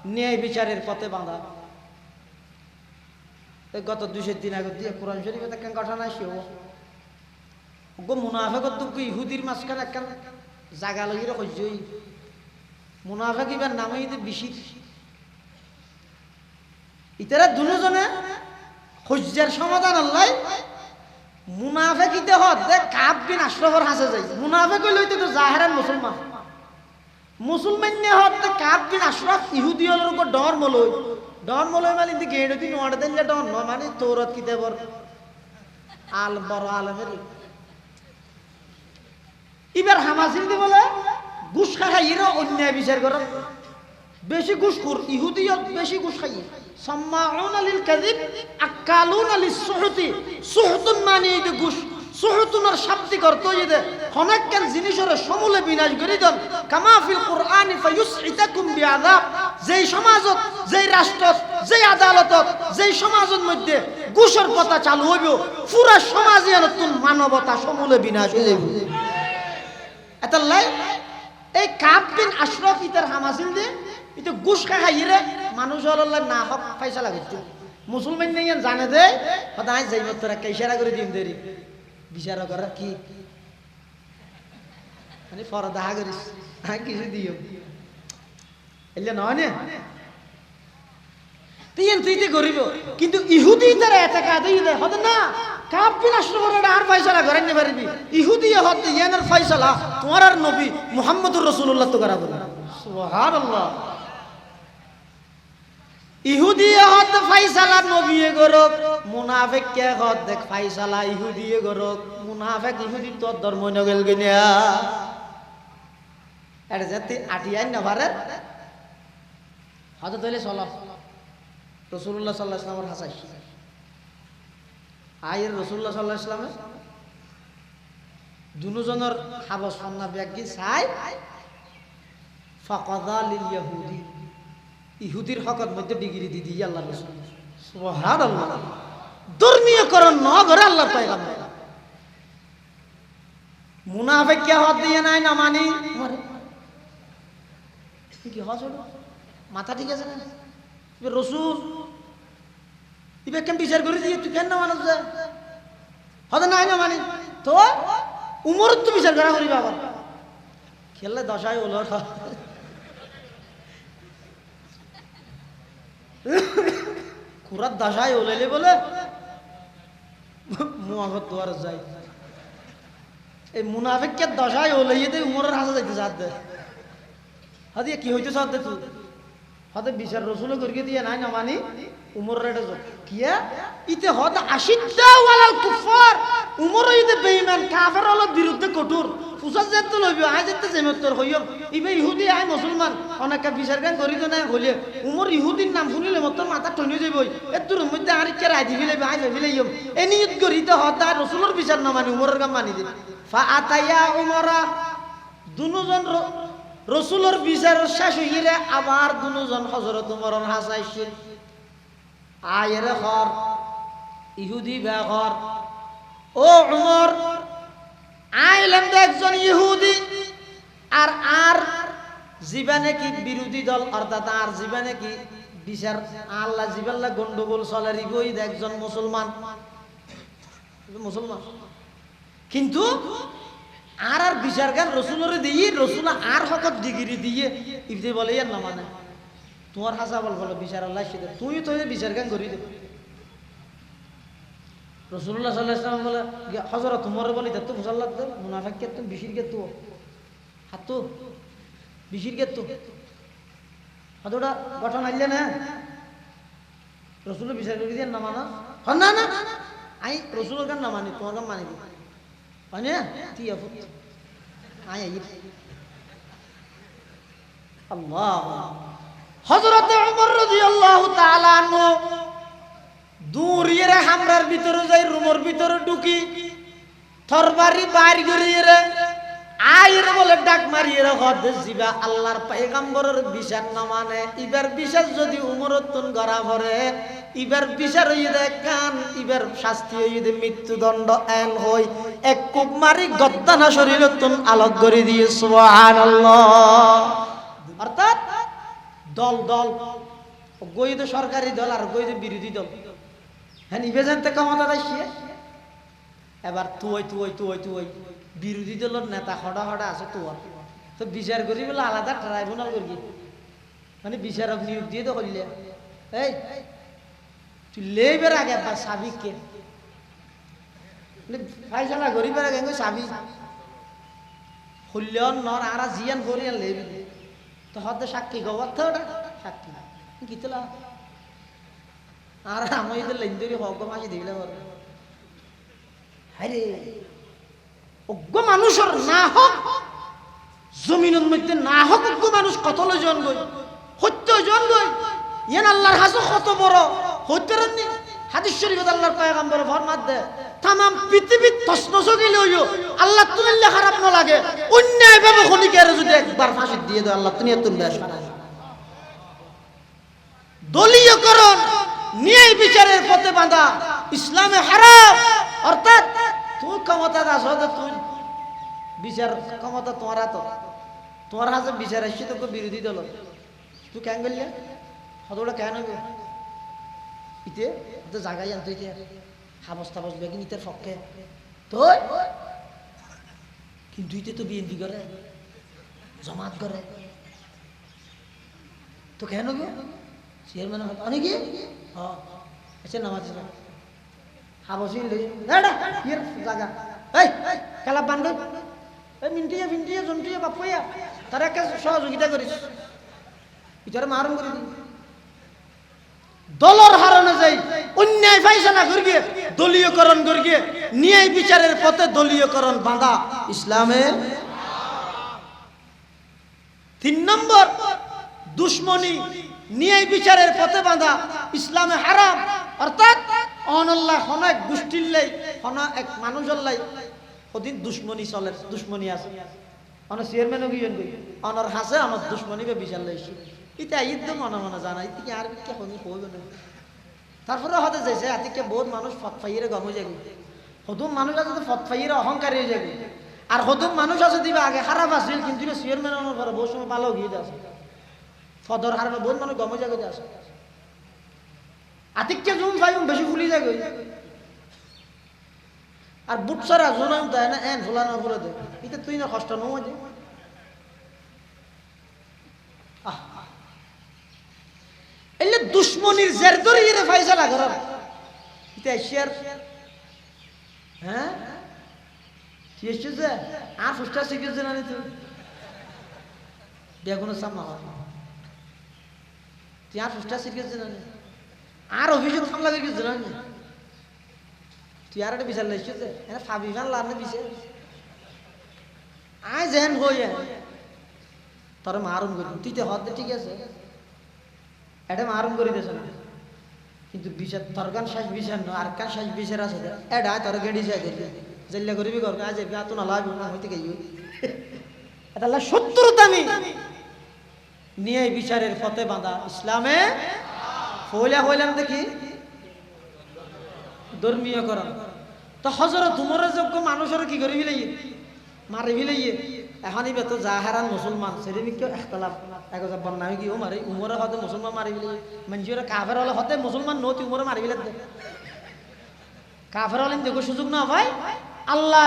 ন্যায় বিচারের পথে বাঁধা গত 200 দিন আগে দিয়ে কোরআন শরীফে একটা ঘটনা আসিও গো মুনাফিকত দুঃখ ইহুদির মাঝখানে একটা জায়গা লাগিয়ে কইছই মুনাফিক ইবার নামে ইতে বিশির ইতারা দুজনে হজ্জার সমাধান আল্লাহ মুনাফিক ইতে হদ দে কাব বিন আশরাফের হাসে যাই মুনাফিক হইল তো জাহেরান মুসলমান মুসলমান নে হদ দে কাব বিন আশরাফ ইহুদি হলোর উপর ডর মলই মানে ইতে গেড়ে দিন ওয়াড় দেন ডর ন মানে তৌরাত কিতাবর আল বড় আলমের ইবার হামাসিল দি বলে ঘুষ খাইরা অন্যায় বিচার করে বেশি ঘুষখোর ইহুদিয়ত বেশি ঘুষ খাইয়ে সাম্মাউনা লিল কাযিব আকালুনা লিসসুহতি সুহতুন মানে এই ঘুষ সুহতুনের শাব্দিক অর্থ ইদে অনেকখান জিনিসের সমূলে বিনাশ করে দেন কামা ফিল কুরআনি ফায়ুসইতাকুম বিআযাব যেই সমাজত যেই রাষ্ট্রত যেই আদালতত যেই সমাজের মধ্যে ঘুষের কথা চালু হইব পুরা সমাজে নতুন মানবতা সমূলে বিনাশ হয়ে যাবে এতাল্লাই এই কাব বিন আশরাফ ইতার হামাসিল দে ইতে ঘুষ খাইরে মানুষ আল্লাহ না হক ফয়সালা করতে মুসলমান নেই জানে দে সদাই যাইব তোরা ইশারা করে দিন দেরি বিচার করার কি মানে ফরদা করিস হ্যাঁ কিছু দিও এলে নয় না তুই গরিব কিন্তু ইহুদি তারা এত কাঁদে হতে না কাব বিন আশরাফের আর ফয়সালা করেন নি পারবি ইহুদি হতে ইয়ানের ফয়সালা তোমার আর নবী মুহাম্মদুর রাসূলুল্লাহ তো করা বলে সুবহানাল্লাহ ইহুদি হত ফয়সালা নবী গরক মুনাফিক কে হত দেখ ফয়সালা ইহুদি গরক মুনাফিক ইহুদি তো ধর্ম নগেল গনিয়া এর জাতি আটিয়াই না পারে হত তলে চল রাসূলুল্লাহ সাল্লাল্লাহু আলাইহি ওয়াসাল্লামের হাসাই আয়ের রাসূলুল্লাহ সাল্লাল্লাহু আলাইহি ওয়াসাল্লামে দুজনের হাবস সামনা ব্যাগি চাই ফাকাদা লিল ইহুদি ইহুদির হকত মধ্যে ডিগ্রি দি দিয়ে আল্লাহ রাসূল সুবহানাল্লাহ ধর্মীয়করণ ন করে আল্লাহর পয়গম্বর মুনাফিক কে হদ দিয়ে নাই না মানি মরে কি হজড় মাথা ঠিক আছে না রাসূল ইবে কেন বিচার করে দিয়ে তুই কেন না মানুষ যায় হদ নাই না মানি তো উমর তো বিচার করা করি বাবা খেললে দশায় হলো কুরাত দশায় ওলাইলে বলে মুআফত দোয়ার যায় এই মুনাফিককে দশায় ওলাইয়ে দে উমরের হাসা যাইতে সাথ দে হাদিয়া কি হইতে সাথ দে তুই হাতে বিচার রসুল করিয়ে দিয়ে নাই না মানি উমর রেটে যাও কিয়া ইতে হদ আশিদ্দা ওয়ালাল কুফার উমর ইতে বেঈমান কাফের হলো বিরুদ্ধে কঠোর ফুসাজ যেতে লইব আজ যেতে জেমতর হইম ইবে ইহুদি আই মুসলমান অনেকটা বিচার গান করি তো না হইলে উমর ইহুদির নাম শুনিলে মত মাথা ঠনি যাইব এতুর মধ্যে আর কে রাই দিবি লইব আই ভাবি লইম এ নিয়ত করি তো হদ আর রসুলের বিচার না মানি উমরের কাম মানি দে ফা আতায়া উমরা দুজন রসুলের বিচারের শেষ হইরে আবার দুজন হযরত উমরের হাসাইছিল আয়ের ঘর ইহুদি বেঘর ও উমর আইলাম তো একজন ইহুদি আর জীবনে কি বিরোধী দল অর্থাৎ আর জীবনে কি বিচার আল্লাহ জীবনে গন্ডগোল চলে রিবই একজন মুসলমান কিন্তু আর বিচার গান রসুলের দিয়ে রসুল আর হকত ডিগ্রি দিয়ে ইফতে বলে ইয়ার না মানে তোমার হাসা বল বলো বিচার আল্লাহ সেটা তুই তো বিচার গান করি দে রাসূলুল্লাহ সাল্লাল্লাহু আলাইহি ওয়াসাল্লাম বলে হযরত উমর বলি তো মুসাল্লাত দে মুনাফিক কে তুমি বিশির কে তো হাতো বিশির কে তো হাতোটা গঠন আইলে না রাসূল বিচার করি দেন না মানা না না আই রাসূলের গান না মানি তোমার গান মানি দি মানে তুই আফুত আই আল্লাহ। হযরতে ওমর রাদিয়াল্লাহু তাআলা আনহু দূরিয়ে হামরার ভিতরে যাই, রুমের ভিতরে ঢুকি, তরবারি বাইর করিয়ে আইর বলে ডাক মারিয়ে হদ জিবা আল্লাহর পয়গম্বরের বিচার না মানে, ইবার বিচার যদি উমরতুন গড়া ভরে, ইবার বিচার হইয়ে দেয় কান, ইবার শাস্তি হইয়ে দে মৃত্যুদণ্ড এন হই, এক কুপ মারি গদ্দানা শরীরতুন আলোক করে দিয়ে সুবহানাল্লাহ। অর্থাৎ দল দল গইদ সরকারি দল আর গইদ বিরোধী দল, হ্যাঁ নিবে জানতে ক্ষমতা দেয়। এবার তুই তুই তুই তুই বিরোধী দলের নেতা হডা হডা আছে, তো বিচার করি বলে আলাদা ট্রাইব্যুনাল করি, মানে বিচারক নিয়োগ দিয়ে তো করলে এই তুই লেবের আগে একবার সাবিককে ফাইসলা গরিবের আগে সাবি হইলেও নর আর জিয়ান করিয়া লেবি তো হতে সাক্ষী গবর তো ওটা সাক্ষী কি তোলা আর আমি লাইন ধরে হক মাসি দিলে আরে অজ্ঞ মানুষের না হোক জমিনের মধ্যে না হোক অজ্ঞ মানুষ কত জন গই, সত্য জন গই, ইয়ান আল্লাহর হাসো কত বড় হইতের নি। হাদিস শরীফে আল্লাহর পয়গম্বর ফরমাত দে তাম পৃথিবী তসনস গেলে হইও আল্লাহ তুমিলে খারাপ না লাগে, অন্যায় ভাবে খনিকের যদি একবার ফাঁসি দিয়ে দাও আল্লাহ তুমি তুমি বেশ। দলীয়করণ ন্যায় বিচারের পথে বাঁধা ইসলামে হারাম। অর্থাৎ তুই ক্ষমতা আস, তুই বিচার ক্ষমতা তোমার হাত, তোমার হাতে বিচার আসছে তোকে বিরোধী দল, তুই কেন গেলি হতটা কেন ইতে তো জায়গায় আনতো ইতে হাবস তাবস বেগিন ইতের পক্ষে তো, কিন্তু ইতে তো বিএনপি করে জমাত করে তো কেন গো চেয়ারম্যান অনেক হ্যাঁ আচ্ছা নামাজ হাবসি জায়গা এই খেলা বান্ধব এই মিন্টিয়া ফিন্টিয়া জন্টিয়া বাপুয়া তারা একটা সহযোগিতা করিস ভিতরে মারণ করে দিন। দলর হারানো যাই অন্যায় ফাইসলা করিয়ে দলীয়করণ করিয়ে ন্যায় বিচারের পথে দলীয়করণ বাঁধা ইসলামের। 3 নম্বর দুশ্মনী ন্যায় বিচারের পথে বাঁধা ইসলামে হারাম। অর্থাৎ অনল্লাহ হন এক গোষ্ঠীর লাই হন এক মানুষের লাই ওদিন দুশ্মনী চলে, দুশ্মনী আছে অন চেয়ারম্যানও গিয়ে অনর হাসে আমার দুশ্মনী বা বিচার লাইছি ইটা ঈদ মনে মনে জানা ইতিকে আর কে হবি হইবে না। তারপরে হতে যাইছে আতিকে বহুত মানুষ ফতফাইরে গমে যাবে, হদুম মানুষ আছে তো ফতফাইরে অহংকারী হয়ে যাবে, আর হদুম মানুষ আছে দিবা আগে খারাপ আছিল কিন্তু চেয়ারম্যান অনার পরে বহু সময় ভালো গিয়ে আছে ফদর হারানো বহুত মানুষ গমে যাবে আছে আতিককে জুম ফাইম বেশি ফুলি যাবে আর বুট সারা জোনাম দেয় না এন ফুলানো ফুলে দেয় এটা তুই না কষ্ট নয় যে এলে দুশ্মনির জের ধরে ইরে ফাইসালা করার এটা এশিয়ার হ্যাঁ কি এসছে যে আর ফুসটা শিখেছে না তুই বেগুন সামা তুই আর ফুসটা শিখেছে না আর অভিযোগ সামলা করে গেছে না তুই আর একটা বিচার লাগছে যে এনে ফাবি ফান লার না বিচার আয় যেন হয়ে তোর মারুম করি তুই তো হদ ঠিক আছে এটা মারুম করে দিয়েছে না কিন্তু বিচার তোর গান শেষ বিচার না আর কান শেষ বিচার আছে এটা তোর গেড়ি যায় জেল্লা করবি কর আজ তো না লাগবে না হইতে গেই এটা আল্লাহ শত্রুতামি ন্যায় বিচারের পথে বাঁধা ইসলামে হইলা হইলাম দেখি ধর্মীয়করণ। তো হযরত উমরের যোগ্য মানুষের কি করে ফেলাই মারি ফেলাই এখনই বেতো জাহারান মুসলমান সেদিন কেউ একতলাফ এক বন্যা কি ও মারি উমরে হতে মুসলমান মারি ফেলাই মানুষের কাফের হলে হতে মুসলমান নতি উমরে মারি ফেলে দে কাফের হলেন দেখো সুযোগ না ভাই আল্লাহ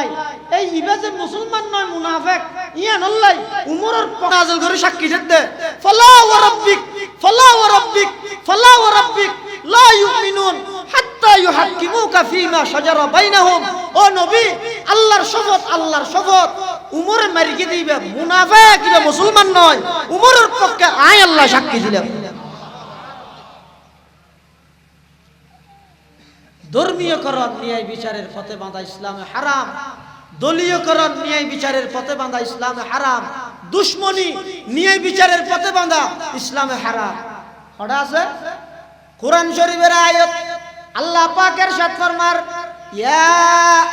এই ইবা যে মুসলমান নয় মুনাফিক ইয়ান আল্লাহ উমরের নাযিল করে সাক্ষী দে ফালা ওয়া রাব্বিক ফালা ওয়া রাব্বিক ফালা ওয়া রাব্বিক লা ইউমিনুন হাত্তা ইউহাক্কিমুকা ফীমা শাজারা বাইনাহুম। ও নবী আল্লাহর শপথ উমরে মারিকে দিবে মুনাফিক কিবা মুসলমান নয় উমরের পক্ষে আয় আল্লাহ সাক্ষী দিলেন। ধর্মীয়করণ ন্যায় বিচারের পথে বাঁধা ইসলামে হারাম, দলীয়করণ ন্যায় বিচারের পথে বাঁধা ইসলামে হারাম, দুশ্মনী নিয়ে বিচারের পথে বাঁধা ইসলামে হারাম। হঠাৎ আছে কোরআন শরীফের আয়াত, আল্লাহ পাক ইরশাদ ফরমার, ইয়া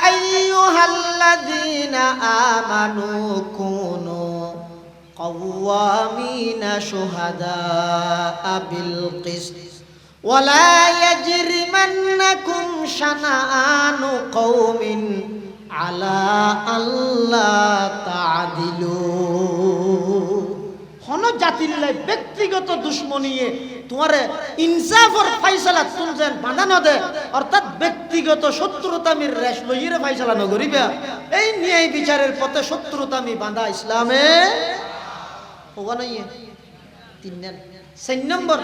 আইয়ুহাল্লাযীনা আমানু কুনু কাওয়ামিনা শুহাদা বিল কিসত ওয়ালা ইয়াজরিমান্নাকুম শানাআনু কওমিন আলা আল্লাহ তা'দিলু। হন জাতির লাই ব্যক্তিগত দুশ্মনীয়ে তোমারে ইনসাফর ফাইসালা তুলছেন বানানো দে, অর্থাৎ ব্যক্তিগত শত্রুতামির রেশ লইরে ফাইসালা নগরিবা, এই নিয়ে বিচারের পথে শত্রুতামি বাঁধা ইসলামে হোগা নইয়ে। 3 নম্বর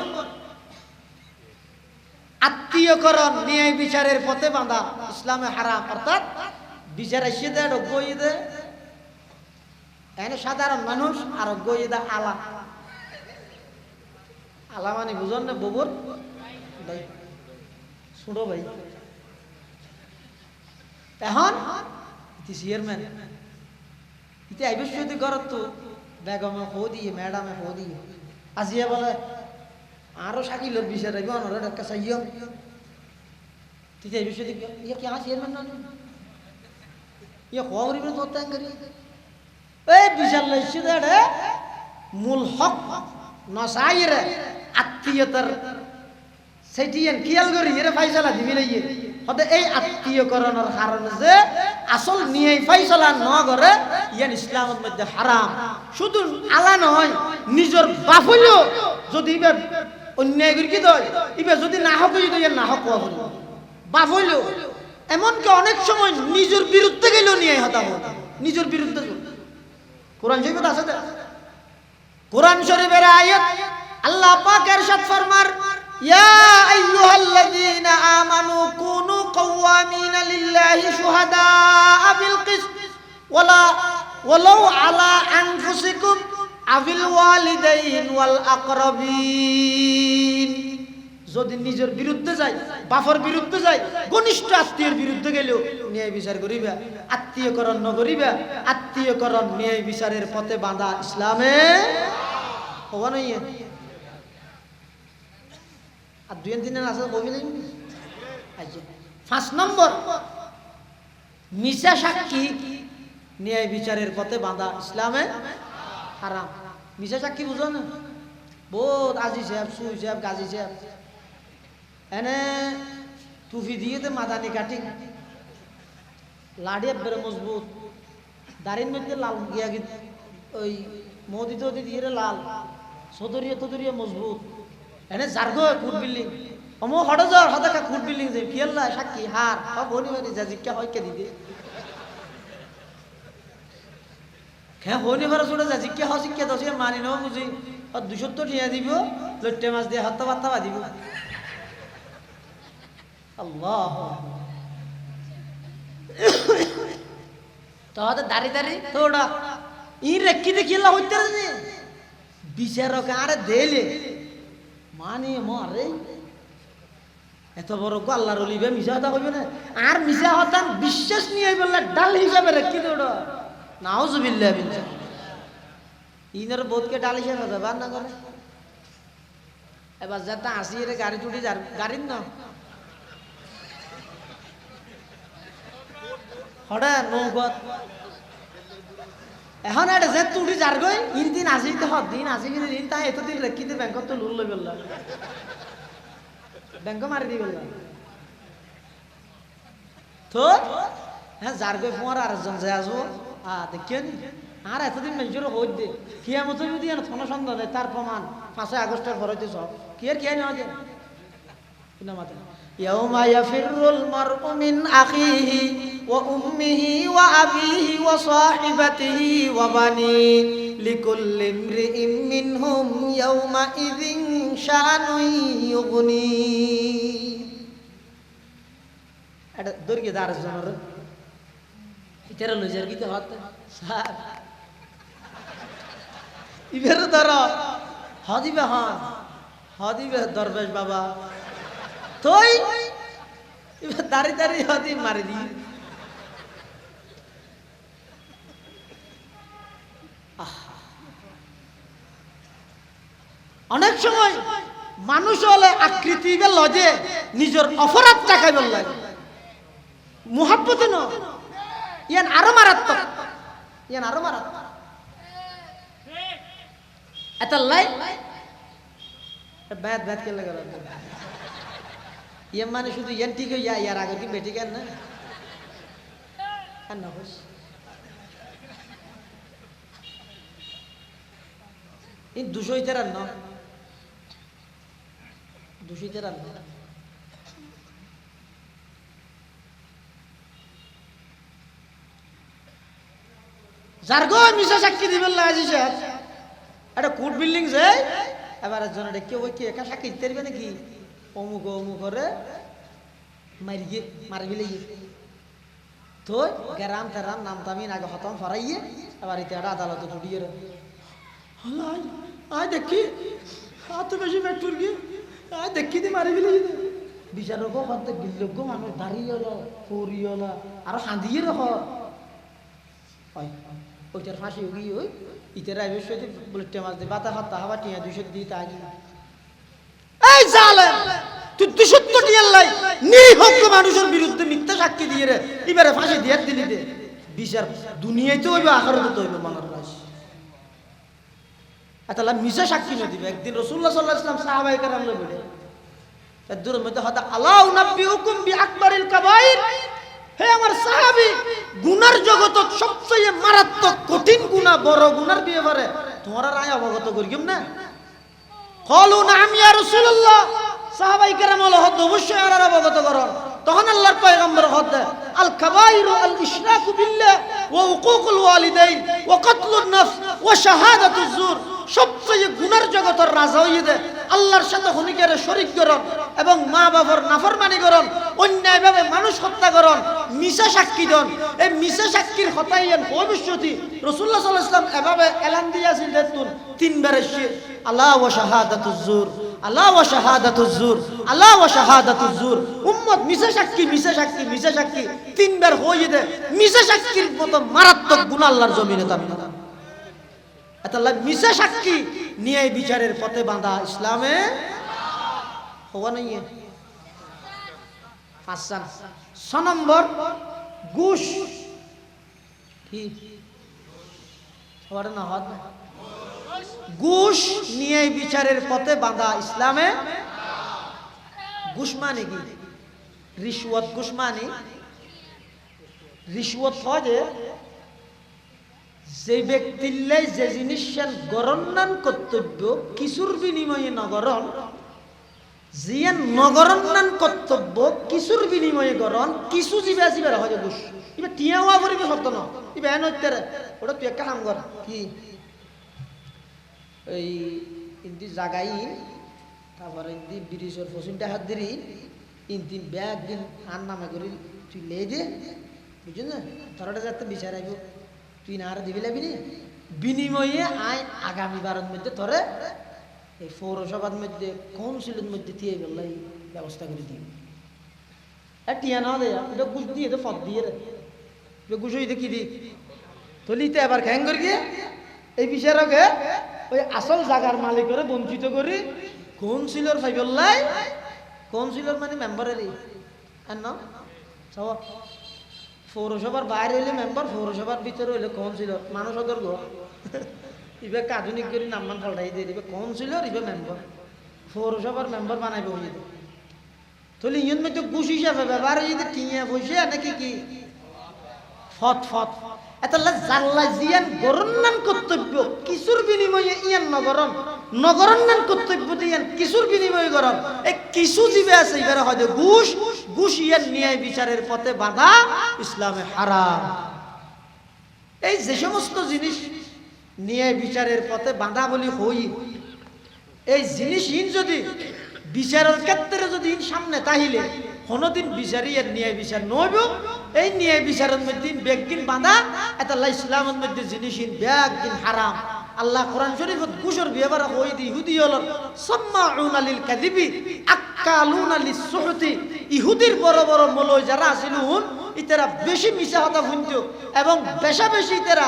আত্মীয়করণ নিয়ে বিচারের পথে বাঁধা ইসলামে হারাম, অর্থাৎ বিচার এসে দেয় গই দে এনে সাধারণ মানুষ আর গই দে আলা আলা মানে বুঝন না ববুর ভাই শুনো ভাই। এখন চেয়ারম্যান ইতি আইবশ্যতি ঘর তো বেগমে হো দিয়ে ম্যাডামে হো দিয়ে আজিয়া বলে আরো শাকিলের বিচার আইব অনর একটা চাইও তিতে আইবশ্যতি ইয়া কি চেয়ারম্যান না ইয়া খবরিবে তো তাং করি এই বিচার লাইছে দে মূল হক নসাইরে আত্মীয়তার সেটিয়েন খেয়াল করি এর ফাইসালা দিবি লইয়ে হতে এই আত্মীয়করণের কারণে যে আসল নিয়ে ফাইসালা ন করে ইয়ান ইসলামের মধ্যে হারাম। শুধু আলা নয়, নিজের বাপ হইলেও যদি ইবে অন্যায় করি কি দয় ইবে যদি না হক যদি ইয়ান না হক করি বাপ হইলেও, এমনকি অনেক সময় নিজের বিরুদ্ধে গেলেও নিয়ে হতা হয়, নিজের বিরুদ্ধে। কোরআন শরীফে আছে না, কোরআন শরীফের আয়াত আল্লাহ পাক ইরশাদ ফরমার, ইয়া আইয়ুহাল্লাযীনা আমানু কুনু কাওয়ামিনা লিল্লাহি শুহাদা বিল কিসত ওয়ালাউ আলা আনফুসিকুম আবিল ওয়ালিদাইন ওয়াল আকরাবিন। যদি নিজের বিরুদ্ধে যায়, বাপর বিরুদ্ধে যায়, ঘনিষ্ঠ আত্মীয়ের বিরুদ্ধে গেলেও ন্যায় বিচার করিবা, আত্মীয়করণ ন করিবা। আত্মীয়করণ ন্যায় বিচারের পথে বাঁধা ইসলামে হওয়া নয়। আর 2-3 আছে কবিলেন। 5 নম্বর মিশা সাক্ষী ন্যায় বিচারের পথে বাঁধা ইসলামে হারাম। মিশা সাক্ষী বুঝো না, বহুত আজি সাহেব, সুই সাহেব, গাজী সাহেব এনে টুপি দিয়ে তো মাদানি কাটি লাড়ি বেড়ে মজবুত, দাড়ির মধ্যে লাল গিয়া গিয়ে ওই মোদি তো দিয়ে লাল সদরিয়া মজবুত এনে জার্গো কুট বিল্ডিং অমো হড়জর হদাকা কুট বিল্ডিং যে ফিয়াল্লা সাক্ষী হার বনি বাড়ি যা জিজ্ঞা হয় কে দিদি হ্যাঁ হনি ভাড়া ছোট যা জিজ্ঞা হয় শিক্ষা দশে মানি নেব বুঝি 200 টিয়া দিব, লট্টে মাছ দিয়ে হত্যা বার্তা বাঁধিব। আল্লাহ তাহলে দাঁড়ি তোরা ই রেখি দেখিলা হইতে বিচারক আরে দেলে মানে মরে এত বড় আল্লাহর অলিবে মিশা হতা কইবে না, আর মিশা হতান বিশ্বাস নিয়ে বললে ডাল হিসাবে রেখি তোরা নাউজুবিল্লাহ বিল্লাহ। ইনের বোধকে ডাল হিসাবে ব্যবহার না করে। এবার যাতে আসি রে গাড়ি টুটি গাড়ির না হঠাৎ নৌকত এখন এটা যে তুড়ি যার গই ইনদিন আসিতে দিন আসি কিনে দিন তাই এতদিন রেখিতে ব্যাংকত তো লুল লই গেল, ব্যাংক মারি দিয়ে গেল তো হ্যাঁ যার গই ফোয়ার আরেকজন যে আসবো দেখিও নি আর এতদিন মেজর হই দে কিয়ামত যদি থন সন্দেহ নেই তার প্রমাণ 5 আগস্টের পরে তো সব কি আর নেওয়া যায় কিনা মাথা। ইয়াউমা ইয়াফিরুল মারউ মিন আখিহি ওয়া উম্মিহি ওয়া আবিহি ওয়া সাহিবাতিহি ওয়া বানি লিকুল্লি ইমরিইম মিনহুম ইয়াউমা ইযিন শানুন ইউগনি। এটা দর্গে দারস জনর ইতারা লজার গিতে হত স্যার ইবের ধর হদিবে হদিবে দরবেশ বাবা তোই এবার দাঁড়ি হদি মারি দি। অনেক সময় মানুষ হলে আকৃতি লজে নিজের অপরাধ টাকাই বললে মুহাব্বতে ন ইয়ান আরো মারাত্মক এটা লাই ব্যাদ ব্যাদ কে লাগা ইয়ান মানে শুধু ইয়ান ঠিক হইয়া ইয়ার আগে কি বেটি কেন না আর না হোস এই 200 তেরান না 200 তেরান না যার গো মিশা সাক্ষী দিবেন লাগি স্যার একটা কোর্ট বিল্ডিং যে এবার একজন ডেকে ওই কি একা সাক্ষী দিতে পারবে নাকি অমুক করে মারবি লাগি তো গ্রাম তেরাম নাম তামিন আগে খতম ফরাইয়ে এবার ইতে আদালতে ছুটিয়ে আয় দেখি হাত বেশি পেটুর কি আয় দেখি দি মারবি লাগি বিচারক হতে বিল্লজ্ঞ মানুষ দাঁড়িয়ে হলো ফুরি হলো আর হাঁদিয়ে রহ ওইটার ফাঁসি গিয়ে ওই ইতের আইবের বলে টেমাস দিয়ে বাতা হাত তাহাবা টিয়া 200 দিয়ে তাগি এই জালেম তুই 200 টিয়ার লাই নিরীহ মানুষের বিরুদ্ধে মিথ্যা সাক্ষী দিয়ে রে এবারে ফাঁসি দিয়ে দিলি দে বিচার দুনিয়াতে হইবে আখিরাতে তো হইবে মানার রাস আতালা মিছা সাক্ষী না দিবে একদিন রাসূলুল্লাহ সাল্লাল্লাহু আলাইহি ওয়াসাল্লাম সাহাবায়ে কেরাম লে বলে তাদের মধ্যে হদা আলা উনাব্বিউকুম বিআকবারিল কাবাইর হে আমার সাহাবী গুনার জগতত সবচেয়ে মারাত্মক কঠিন গুনাহ বড় গুনার ব্যাপারে তোমরা রায় অবগত করিম না ক্বালু নাম ইয়া রাসূলুল্লাহ সাহাবায়ে কেরাম হদ অবশ্যই আর অবগত করন তখন আল্লাহর পয়গম্বর হদ আল কাবাইরু আল ইশরাকু বিল্লাহ ওয়া হুকুকুল ওয়ালিদাইন ওয়া কতলুন নফস ওয়া শাহাদাতুজ জুর সবচেয়ে গুনার জগতের রাজা হইয়ে দে আল্লাহর সাথে খনিকের শরীক করন এবং মা বাবার নাফরমানি করন অন্যায়ভাবে মানুষ হত্যা করন মিছা সাক্ষী দেন এই মিছা সাক্ষীর হতাইয়েন ভবিষ্যতি রাসূলুল্লাহ সাল্লাল্লাহু আলাইহি ওয়াসাল্লাম এভাবে এলান দিয়েছেন দেখুন তিনবার এসে আলা ওয়া শাহাদাতুজ জুর আলা ওয়া শাহাদাতুজ জুর আলা ওয়া শাহাদাতুজ জুর উম্মত মিছা সাক্ষী তিনবার হইয়ে দে মিছা সাক্ষীর মতো মারাত্মক গুনাহ আল্লাহর জমিনে তার না আল্লাহ মিছা সাক্ষী নিয়ে বিচারের পথে বাঁধা ইসলামে হওয়া নাই 5 নম্বর ঘুষ কি হওয়ার না হদ ঘুষ নিয়ে বিচারের পথে বাঁধা ইসলামে ঘুষ মানে কি রিশওয়াত ঘুষ মানে রিশওয়াত হয় যে ব্যক্তির যে জিনিসের গরন্নান কর্তব্য কিছুর বিনিময়ে নগরণ জিয়ান নগরন্নান কর্তব্য কিছুর বিনিময়ে গরণ কিছু জিবা জিবার হয় ঘুষ ইবা টিয়াওয়া করিবে শর্ত ন ইবা এন হইতারে ওটা তুই একটা কাম কর কি এই ইন্দি জাগাই তারপরে ইন্দি ব্রিজের ফসিনটা হাত দিরি ইন্দিন ব্যাগ দিন আর নামে করি তুই লে দে বুঝছেন না তোরটা যাতে বিচার আইব তুই না আর দিবি লাগবি নি বিনিময়ে আয় আগামী বারের মধ্যে তোরে এই পৌরসভার মধ্যে কাউন্সিলের মধ্যে দিয়ে গেলাই ব্যবস্থা করে দিবি আর টিয়া না দেয়া এটা ঘুষ দিয়ে তো ফদ দিয়ে রে ঘুষ হইতে কি দি তলিতে এবার খ্যাং করে গিয়ে এই বিচারকে ওই আসল জাগার মালিকের বঞ্চিত করি কাউন্সিলর ফাইবল্লাই কাউন্সিলর মানে মেম্বারেরই আর না সব পৌরসভার বাইরে হইলে মেম্বার পৌরসভার ভিতরে হইলে কাউন্সিলর মানুষ ওদের গো ইবে আধুনিক করে নামমান পাল্টাই দিয়ে দিবে কাউন্সিলর ইবে মেম্বার পৌরসভার মেম্বার বানাইবে হয়ে যাবে তাহলে ইয়ন মধ্যে ঘুষ হিসাবে ব্যবহার হয়ে যেতে টিয়া বসে নাকি কি ফত ফত এতলা জাল্লা জিয়ান গরন্নান কর্তব্য কিছুর বিনিময়ে ইয়ান নগরন্নান কর্তব্য দিয়ান কিছুর বিনিময়ে গরম এই কিছু জিবে আছে এবারে হয়তো ঘুষ ইয়ান ন্যায় বিচারের পথে বাধা ইসলামে হারাম এই যে সমস্ত জিনিস ন্যায় বিচারের পথে বাধা বলি হই এই জিনিসহীন যদি বিচারের ক্ষেত্রে যদি সামনে তাহিলে কোনদিন বিচারি আর ন্যায় বিচার নইব এই ন্যায় বিচারের মধ্যে বেগদিন বাঁধা এতাল্লাহ ইসলামের মধ্যে জিনিসহীন বেগদিন হারাম আল্লাহ কোরআন শরীফত ঘুষের ব্যবহার হই দি ইহুদি হল সাম্মাউনা লিল কাযিবি আকালুনা লিস সুহতি ইহুদির বড় বড় মৌলবি যারা আছিল ইতারা বেশি মিছা কথা শুনতো এবং বেশি ইতারা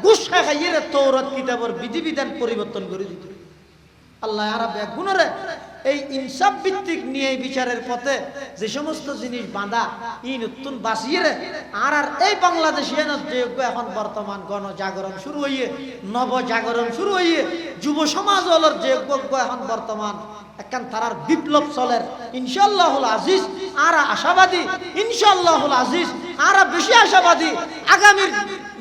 ঘুষ খাইয়ে তৌরাত কিতাবের বিধিবিধান পরিবর্তন করে দিত আল্লাহ আর বেগুনরে এই ইনসাফ ভিত্তিক নিয়ে বিচারের পথে যে সমস্ত জিনিস বাঁধা ই নতুন বাঁচিয়ে আর এই বাংলাদেশে এখন বর্তমান গণজাগরণ শুরু হইয়ে নবজাগরণ শুরু হইয়ে যুব সমাজ হলর যে এখন বর্তমান একখান তারার বিপ্লব চলের ইনশাআল্লাহুল আজিজ আর আশাবাদী ইনশাআল্লাহুল আজিজ আর বেশি আশাবাদী আগামীর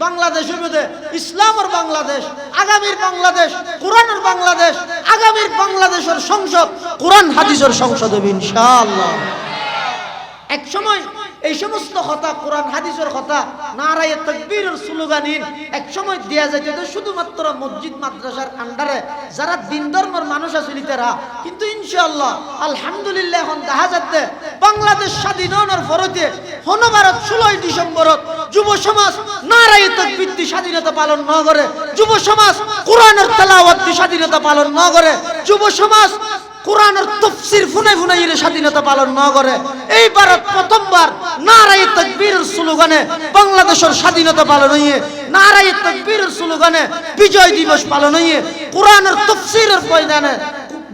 বাংলাদেশের মধ্যে ইসলামের বাংলাদেশ, আগামীর বাংলাদেশ কোরআনের বাংলাদেশ, আগামীর বাংলাদেশের সংসদ কোরআন হাদিসের সংসদ হবে ইনশাআল্লাহ। এক সময় এই সমস্ত কথা কোরআন হাদিসের কথা নারায়ে তাকবীরের স্লোগানহীন এক সময় দেয়া যাইতে শুধুমাত্র মসজিদ মাদ্রাসার আন্ডারে যারা দিন ধর্মের মানুষ আছে তারা, কিন্তু ইনশাআল্লাহ আলহামদুলিল্লাহ এখন দেখা যাচ্ছে বাংলাদেশ স্বাধীন হওয়ার পরতে হনভারত 16 ডিসেম্বর যুব সমাজ নারায়ে তাকবীর দিয়ে স্বাধীনতা পালন না করে, যুব সমাজ কোরআনের তেলাওয়াত দিয়ে স্বাধীনতা পালন না করে, যুব সমাজ কোরআনের তাফসীর ফুনে ফুনে স্বাধীনতা পালন না করে। এই ভারত প্রথমবার নারায়ে তাকবীরের স্লোগানে বাংলাদেশের স্বাধীনতা পালন হইয়ে, নারায়ে তাকবীরের স্লোগানে বিজয় দিবস পালন হইয়ে, কোরআনের তাফসীরের ময়দানে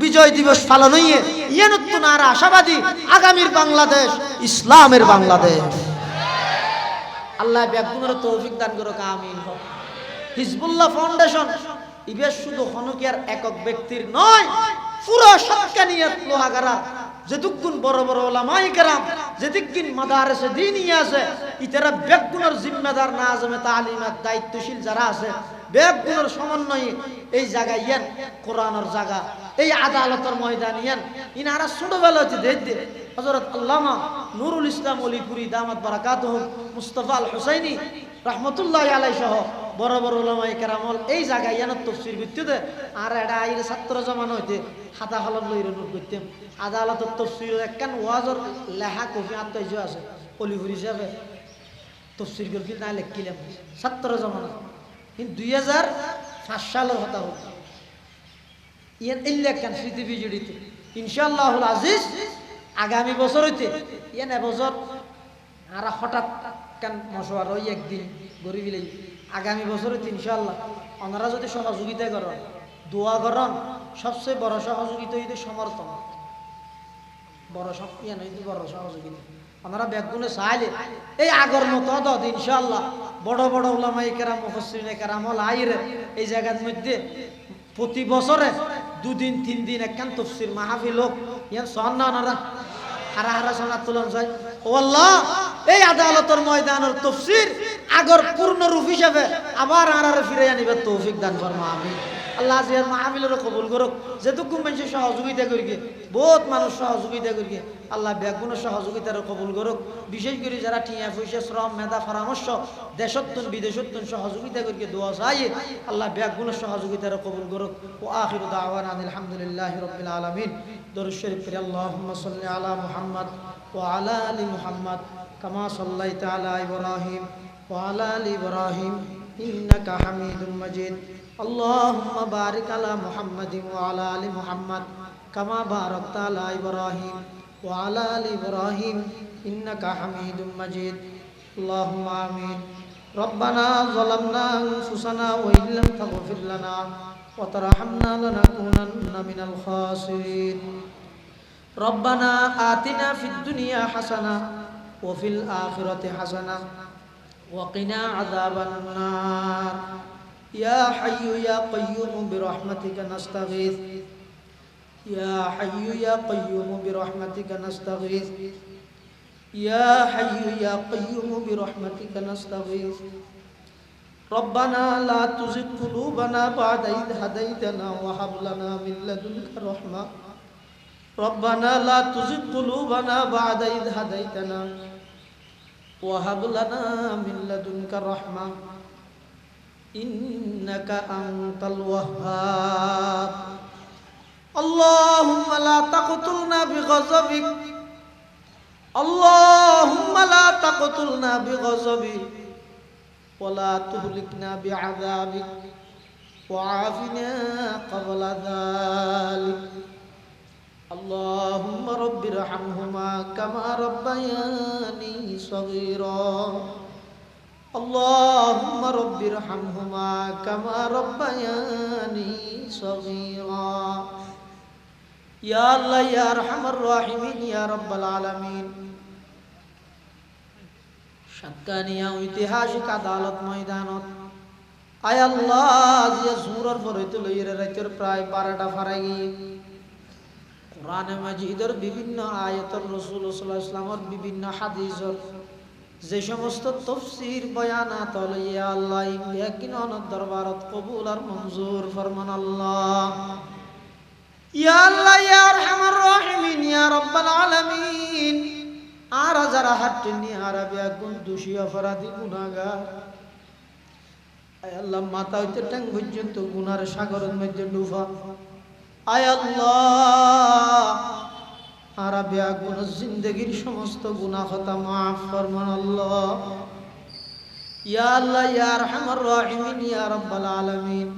বিজয় দিবস পালন হইয়ে ইয়ানতুন আর আশাবাদী আগামীর বাংলাদেশ ইসলামের বাংলাদেশ। আল্লাহ বেগুনের তৌফিক দান করুক, আমিন। হিজবুল্লাহ ফাউন্ডেশন ইবে শুধু হনুকিয়ার একক ব্যক্তির নয়, পুরো সৎকানিয়াত লোহাগারা যেতুকুন বড় বড় ওলামায়ে কেরাম যেদিকিন মাদারেসে দ্বীনিয়ে আছে ইতারা বেগুনের জিম্মেদার নাজমে তালিমাত দায়িত্বশীল যারা আছে বেগুনের সমন্বয়ে এই জায়গা ইয়ান কোরআনের জায়গা এই আদালতের ময়দান ইয়ান ইনারা ছোটবেলাতে দেখতে হযরত আল্লামা নুরুল ইসলাম ওলিপুরি দামাত বারাকাতুহু মুস্তাফা আল হুসাইনি রহমতুল্লাহি আলাইহি সহ বড় বড় ওলামায়ে কেরামল এই জায়গা ইয়ানত তাফসীর ভিত্তিতে আর এটা আইরে ছাত্র জমান হইতে খাতা কলম লইরে নোট করতেম আদালতের তাফসীর একখান ওয়াজর লেখা কপি আত্মইজ আছে ওলিপুরি হিসাবে তাফসীর করকি না লিখিলাম ছাত্র জমান কিন্তু 2005 সালের কথা হল ইয়ান ইল্লাকান স্মৃতি বিজড়িত ইনশাআল্লাহুল আজিজ আগামী বছর হইতে ইয়ান এবছর আর হঠাৎ কান মশওয়ার ওই একদিন গরিবিলে আগামী বছর হইতে ইনশাআল্লাহ ওনারা যদি সহযোগিতা করেন দোয়া করেন সবচেয়ে বড় সহযোগিতা হইতে সমর্থন বড় ইয়ান হইতে বড় সহযোগিতা ওনারা বেগুনে চাইলে এই আগর মতো দদ ইনশাআল্লাহ বড় বড় উলামায়ে কেরাম মুফাসসিরিনে কেরাম হল আইরে এই জায়গার মধ্যে প্রতি বছরে 2 দিন 3 দিন একখান তাফসীর মাহফিল হোক ইয়ান সন্না ওনারা হারা হারা সোনা তুলন যায় ও আল্লাহ এই আদালতের ময়দানের তাফসীর আগর পূর্ণ রূপ হিসাবে আবার আরারে ফিরে আনিবার তৌফিক দান ফরমা আমিন। আল্লাহ জিয়ার মাহফিলের কবুল করুক, যেটুকু মানুষ সহযোগিতা করি বহুত মানুষ সহযোগিতা করি আল্লাহ বেগুনের সহযোগিতার কবুল করুক, বিশেষ করে যারা টিয়া পয়সা শ্রম মেধা পরামর্শ দেশত্বন বিদেশত্বন সহযোগিতা করি দোয়া চাই আল্লাহ বেগুনের সহযোগিতার কবুল করুক। ও আখিরু দাওয়ানা আলহামদুলিল্লাহি রাব্বিল আলামিন। দরুদ শরীফ পড়ি আল্লাহুম্মা সাল্লি আলা মুহাম্মদ ওয়া আলা আলি মুহাম্মদ কামা সাল্লাইতা আলা ইব্রাহিম ওয়া আলা আলি ইব্রাহিম ইন্নাকা হামিদুম মাজিদ। اللهم بارك على محمد وعلى آل محمد كما باركت على إبراهيم وعلى آل إبراهيم إنك حميد مجيد. اللهم آمين. ربنا ظلمنا أنفسنا وإن لم تغفر لنا وترحمنا لنكونن من الخاسرين. ربنا آتنا في الدنيا حسنة وفي الآخرة حسنة وقنا عذاب النار. يا حي يا قيوم برحمتك نستغيث. يا حي يا قيوم برحمتك نستغيث. يا حي يا قيوم برحمتك نستغيث. ربنا لا تزغ قلوبنا بعد إذ هديتنا وهب لنا من لدنك رحمة. ربنا لا تزغ قلوبنا بعد إذ هديتنا وهب لنا من لدنك رحمة إنك أنت الوهاب. اللهم لا تقتلنا بغضبك. اللهم لا تقتلنا بغضبك ولا تهلكنا بعذابك وعافنا قبل ذلك. اللهم رب ارحمهما كما ربياني صغيرا. اللهم رب ارحمهما كما ربياني صغيرا. ইয়া আল্লাহ ইয়া আরহামার রাহিমিন ইয়া রাব্বাল আলামিন। সাতকানিয়া ঐতিহাসিক আদালত ময়দানত আয় আল্লাহ যে সূরার পড়াইতে লইরে রাতের প্রায় 12টা ফারাই গিয়ে কোরআনে মাজিদের বিভিন্ন আয়াতর রাসূল সাল্লাল্লাহু আলাইহি ওয়াসাল্লামের বিভিন্ন হাদিসের যে সমস্ত তাফসীর বয়ানাত হলো ইয়া আল্লাহ ইয়াকিন অনর দরবারত কবুল আর মঞ্জুর ফরমান আল্লাহ। ইয়া আল্লাহ ইয়া আরহামার রাহিমিন ইয়া রাব্বাল আলামিন। আর যারা হাটনি আরবে আগুন দোষী অপরাধী গুনাহগার আয় আল্লাহ মাথা হইতে ট্যাং পর্যন্ত গুনার সাগরের মধ্যে ডুবা আয় আল্লাহ আরবে আগুন জিন্দেগীর সমস্ত গুনাহ খাতা মাফ ফরমান আল্লাহ। ইয়া আল্লাহ ইয়া আরহামার রাহিমিন ইয়া রাব্বাল আলামিন।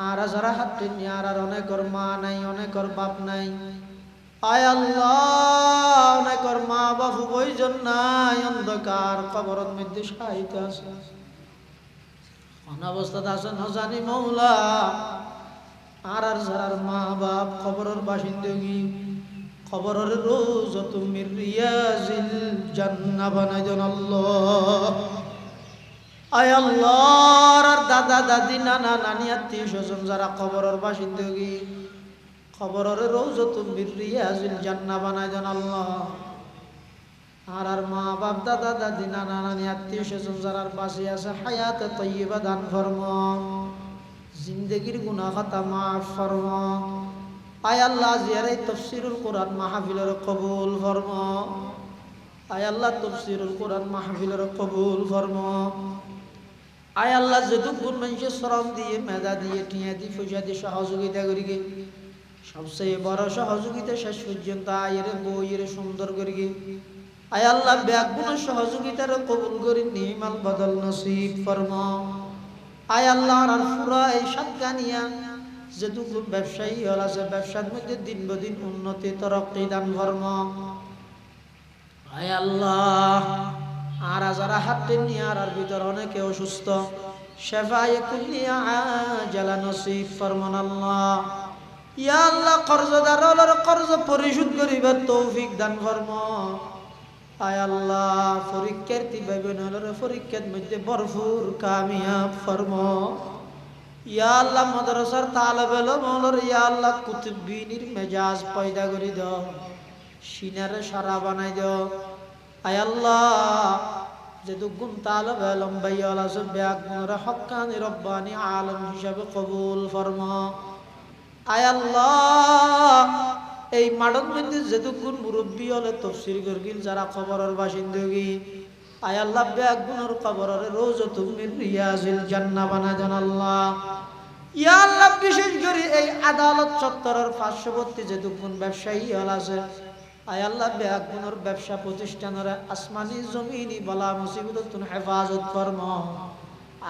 আর যারা হাটনি আর অনেকর মা নাই অনেকর বাপ নাই আয় আল্লাহ অনেকর মা বাপ প্রয়োজন নাই অন্ধকার কবরের মধ্যে শায়িত আছে অনাবস্থাতে আছে না জানি মৌলা। আর যারার মা বাপ কবরের বাসিন্দগি কবরের রোজাতু মির রিয়াজিল জান্নাহ বানাই দেন আল্লাহ। আয় আল্লাহ আর দাদা দাদি নানা নানি আত্মীয় স্বজন যারা কবরের বাসিন্দগি কবরের রওজাতুম মির রিয়াজিল জান্নাহ বানাই দেন আল্লাহ। আর মা বাপ দাদা দাদি নানা নানি আত্মীয় স্বজন যারা বাঁচে আছে হায়াতে তাইয়্যিবা দান ফরমা জিন্দেগীর গুনাহ খাতা মাফ ফরমা। আয় আল্লাহ জিয়ারে তাফসীরুল কোরআন মাহফিলের কবুল ফরমা। আয় আল্লাহ তাফসীরুল কোরআন মাহফিলের কবুল ফরমা। আয় আল্লাহ যতক্ষণ মানুষের শ্রম দিয়ে মেধা দিয়ে টিয়া দিয়ে পয়সা দিয়ে সহযোগিতা করি গে সবচেয়ে বড় সহযোগিতা শেষ পর্যন্ত আয়ের বইয়ের সুন্দর করি গে আয় আল্লাহ ব্যাগুণের সহযোগিতার কবুল করি নিমাল বদল নসিব ফরমা। আয় আল্লাহ আর পুরা এই সাতকানিয়া যতক্ষণ ব্যবসায়ী হল আছে ব্যবসার মধ্যে দিন বদিন উন্নতি তরক্কি দান ফরমা। আয় আল্লাহ আর যারা হাতে নিয়ে আর ভিতর অনেকে অসুস্থ শেফায়ে কুল্লিয়া আজালা নসিব ফরমান আল্লাহ। ইয়া আল্লাহ কর্জদার হলার কর্জ পরিশোধ করিবার তৌফিক দান ফরমা। আয় আল্লাহ পরীক্ষার্থী ভাইবেন হলার পরীক্ষার মধ্যে ভরপুর কামিয়াব ফরমা। ইয়া আল্লাহ মাদ্রাসার তালেব ইলম হলার ইয়া আল্লাহ কুতুববিনীর মেজাজ পয়দা করে দাও সিনারে সারা বানাই দাও। আয় আল্লাহ যতক্ষণ তালেব ইলম ভাইয়াল আছে ব্যাগুণরা হক্কানি রব্বানি আলম হিসাবে কবুল ফরমা। আয় আল্লাহ এই মাঠের মধ্যে যতক্ষণ মুরব্বী হলে তাফসীর করগিল যারা কবরের বাসিন্দগি আয় আল্লাহ ব্যাগুণের কবরের রওজাতুম মির রিয়াজিল জান্নাহ বানাই দেন আল্লাহ। ইয়া আল্লাহ বিশেষ করে এই আদালত চত্বরের পার্শ্ববর্তী যতক্ষণ ব্যবসায়ী হল আছে আয় আল্লাহ ব্যাগুণের ব্যবসা প্রতিষ্ঠানের আসমানি জমিনি বলা মুসিবততুন হেফাজত ফরমা।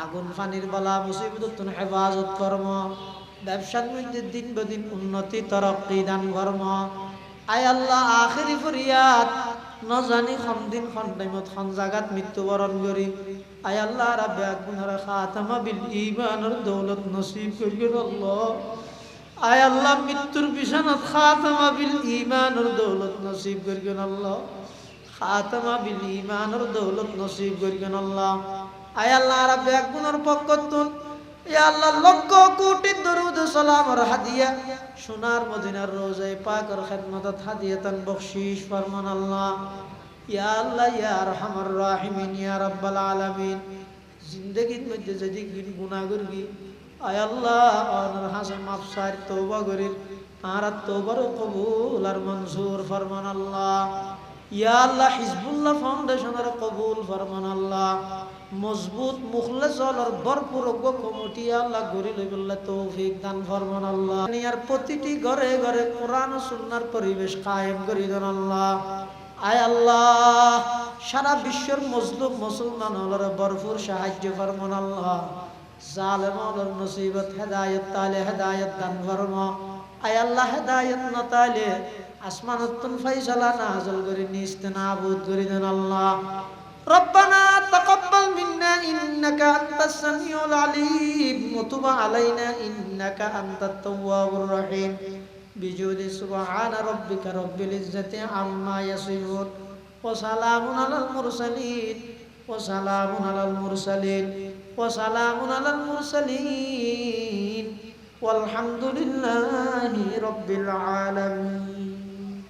আগুন পানির বলা মুসিবততুন হেফাজত ফরমা। ব্যবসার মধ্যে দিন বদিন উন্নতি তরক্কি দান ফরমা। আয় আল্লাহ আখিরি ফরিয়াদ ন জানি খন দিন খন টাইমত খন জাগাত মৃত্যুবরণ করি আয় আল্লাহ রাব্বে আগুনের খাতামা বিল ঈমানের দৌলত নসিব করিয়েন আল্লাহ। আয় আল্লাহ মৃত্যুর বিছানাত খাতামা বিল ঈমানের দৌলত নসিব করিয়েন আল্লাহ। খাতামা বিল ঈমানের দৌলত নসিব করিয়েন আল্লাহ। আয় আল্লাহ রাব্বে আগুনের পক্ষতুন ইয়া আল্লাহ লক্ষ কোটি দরুদ সালাম আর হাদিয়া সোনার মদিনার রোজায়ে পাকের খিদমতত হাদিয়াতান বখশিশ ফরমান আল্লাহ। ইয়া আল্লাহ ইয়া আরহামার রাহিমিন ইয়া রাব্বাল আলামিন। জিন্দেগীর মধ্যে যদি গুনাহ করবি আয় আল্লাহ ওনার হাসে মাফ সার তওবা করির আর তওবার কবুল আর মনজুর ফরমান আল্লাহ। ইয়া আল্লাহ হিজবুল্লাহ ফাউন্ডেশনের কবুল ফরমান আল্লাহ। মজবুত মুখলেস আর ভরপুর কমিটি আল্লাহ গড়ি লইবল্লা তৌফিক দান ফরমান আল্লাহ। আর প্রতিটি ঘরে ঘরে কোরআন ও সুন্নাহর পরিবেশ কায়েম করি দেন আল্লাহ। আয় আল্লাহ সারা বিশ্বের মজলুম মুসলমান হলর ভরপুর সাহায্য ফরমান আল্লাহ। জালেম হলর মুসিবত হেদায়েত তালে হেদায়েত দান ফরমা। আয় আল্লাহ হেদায়েত না তালে আসমানতুন ফাইসালা নাযিল করি নিস্তেনাবুদ করি দেন আল্লাহ। ربنا تقبل منا إنك أنت السميع العليم وتب علينا إنك أنت التواب الرحيم বিজুদি সুবহানা রাব্বিকা রব্বিল ইজ্জাতি আম্মা ইয়াসিফুন ওয়া সালামুন আলাল মুরসালিন ওয়া সালামুন আলাল মুরসালিন ওয়া সালামুন আলাল মুরসালিন ওয়ালহামদুলিল্লাহি রাব্বিল আলামিন।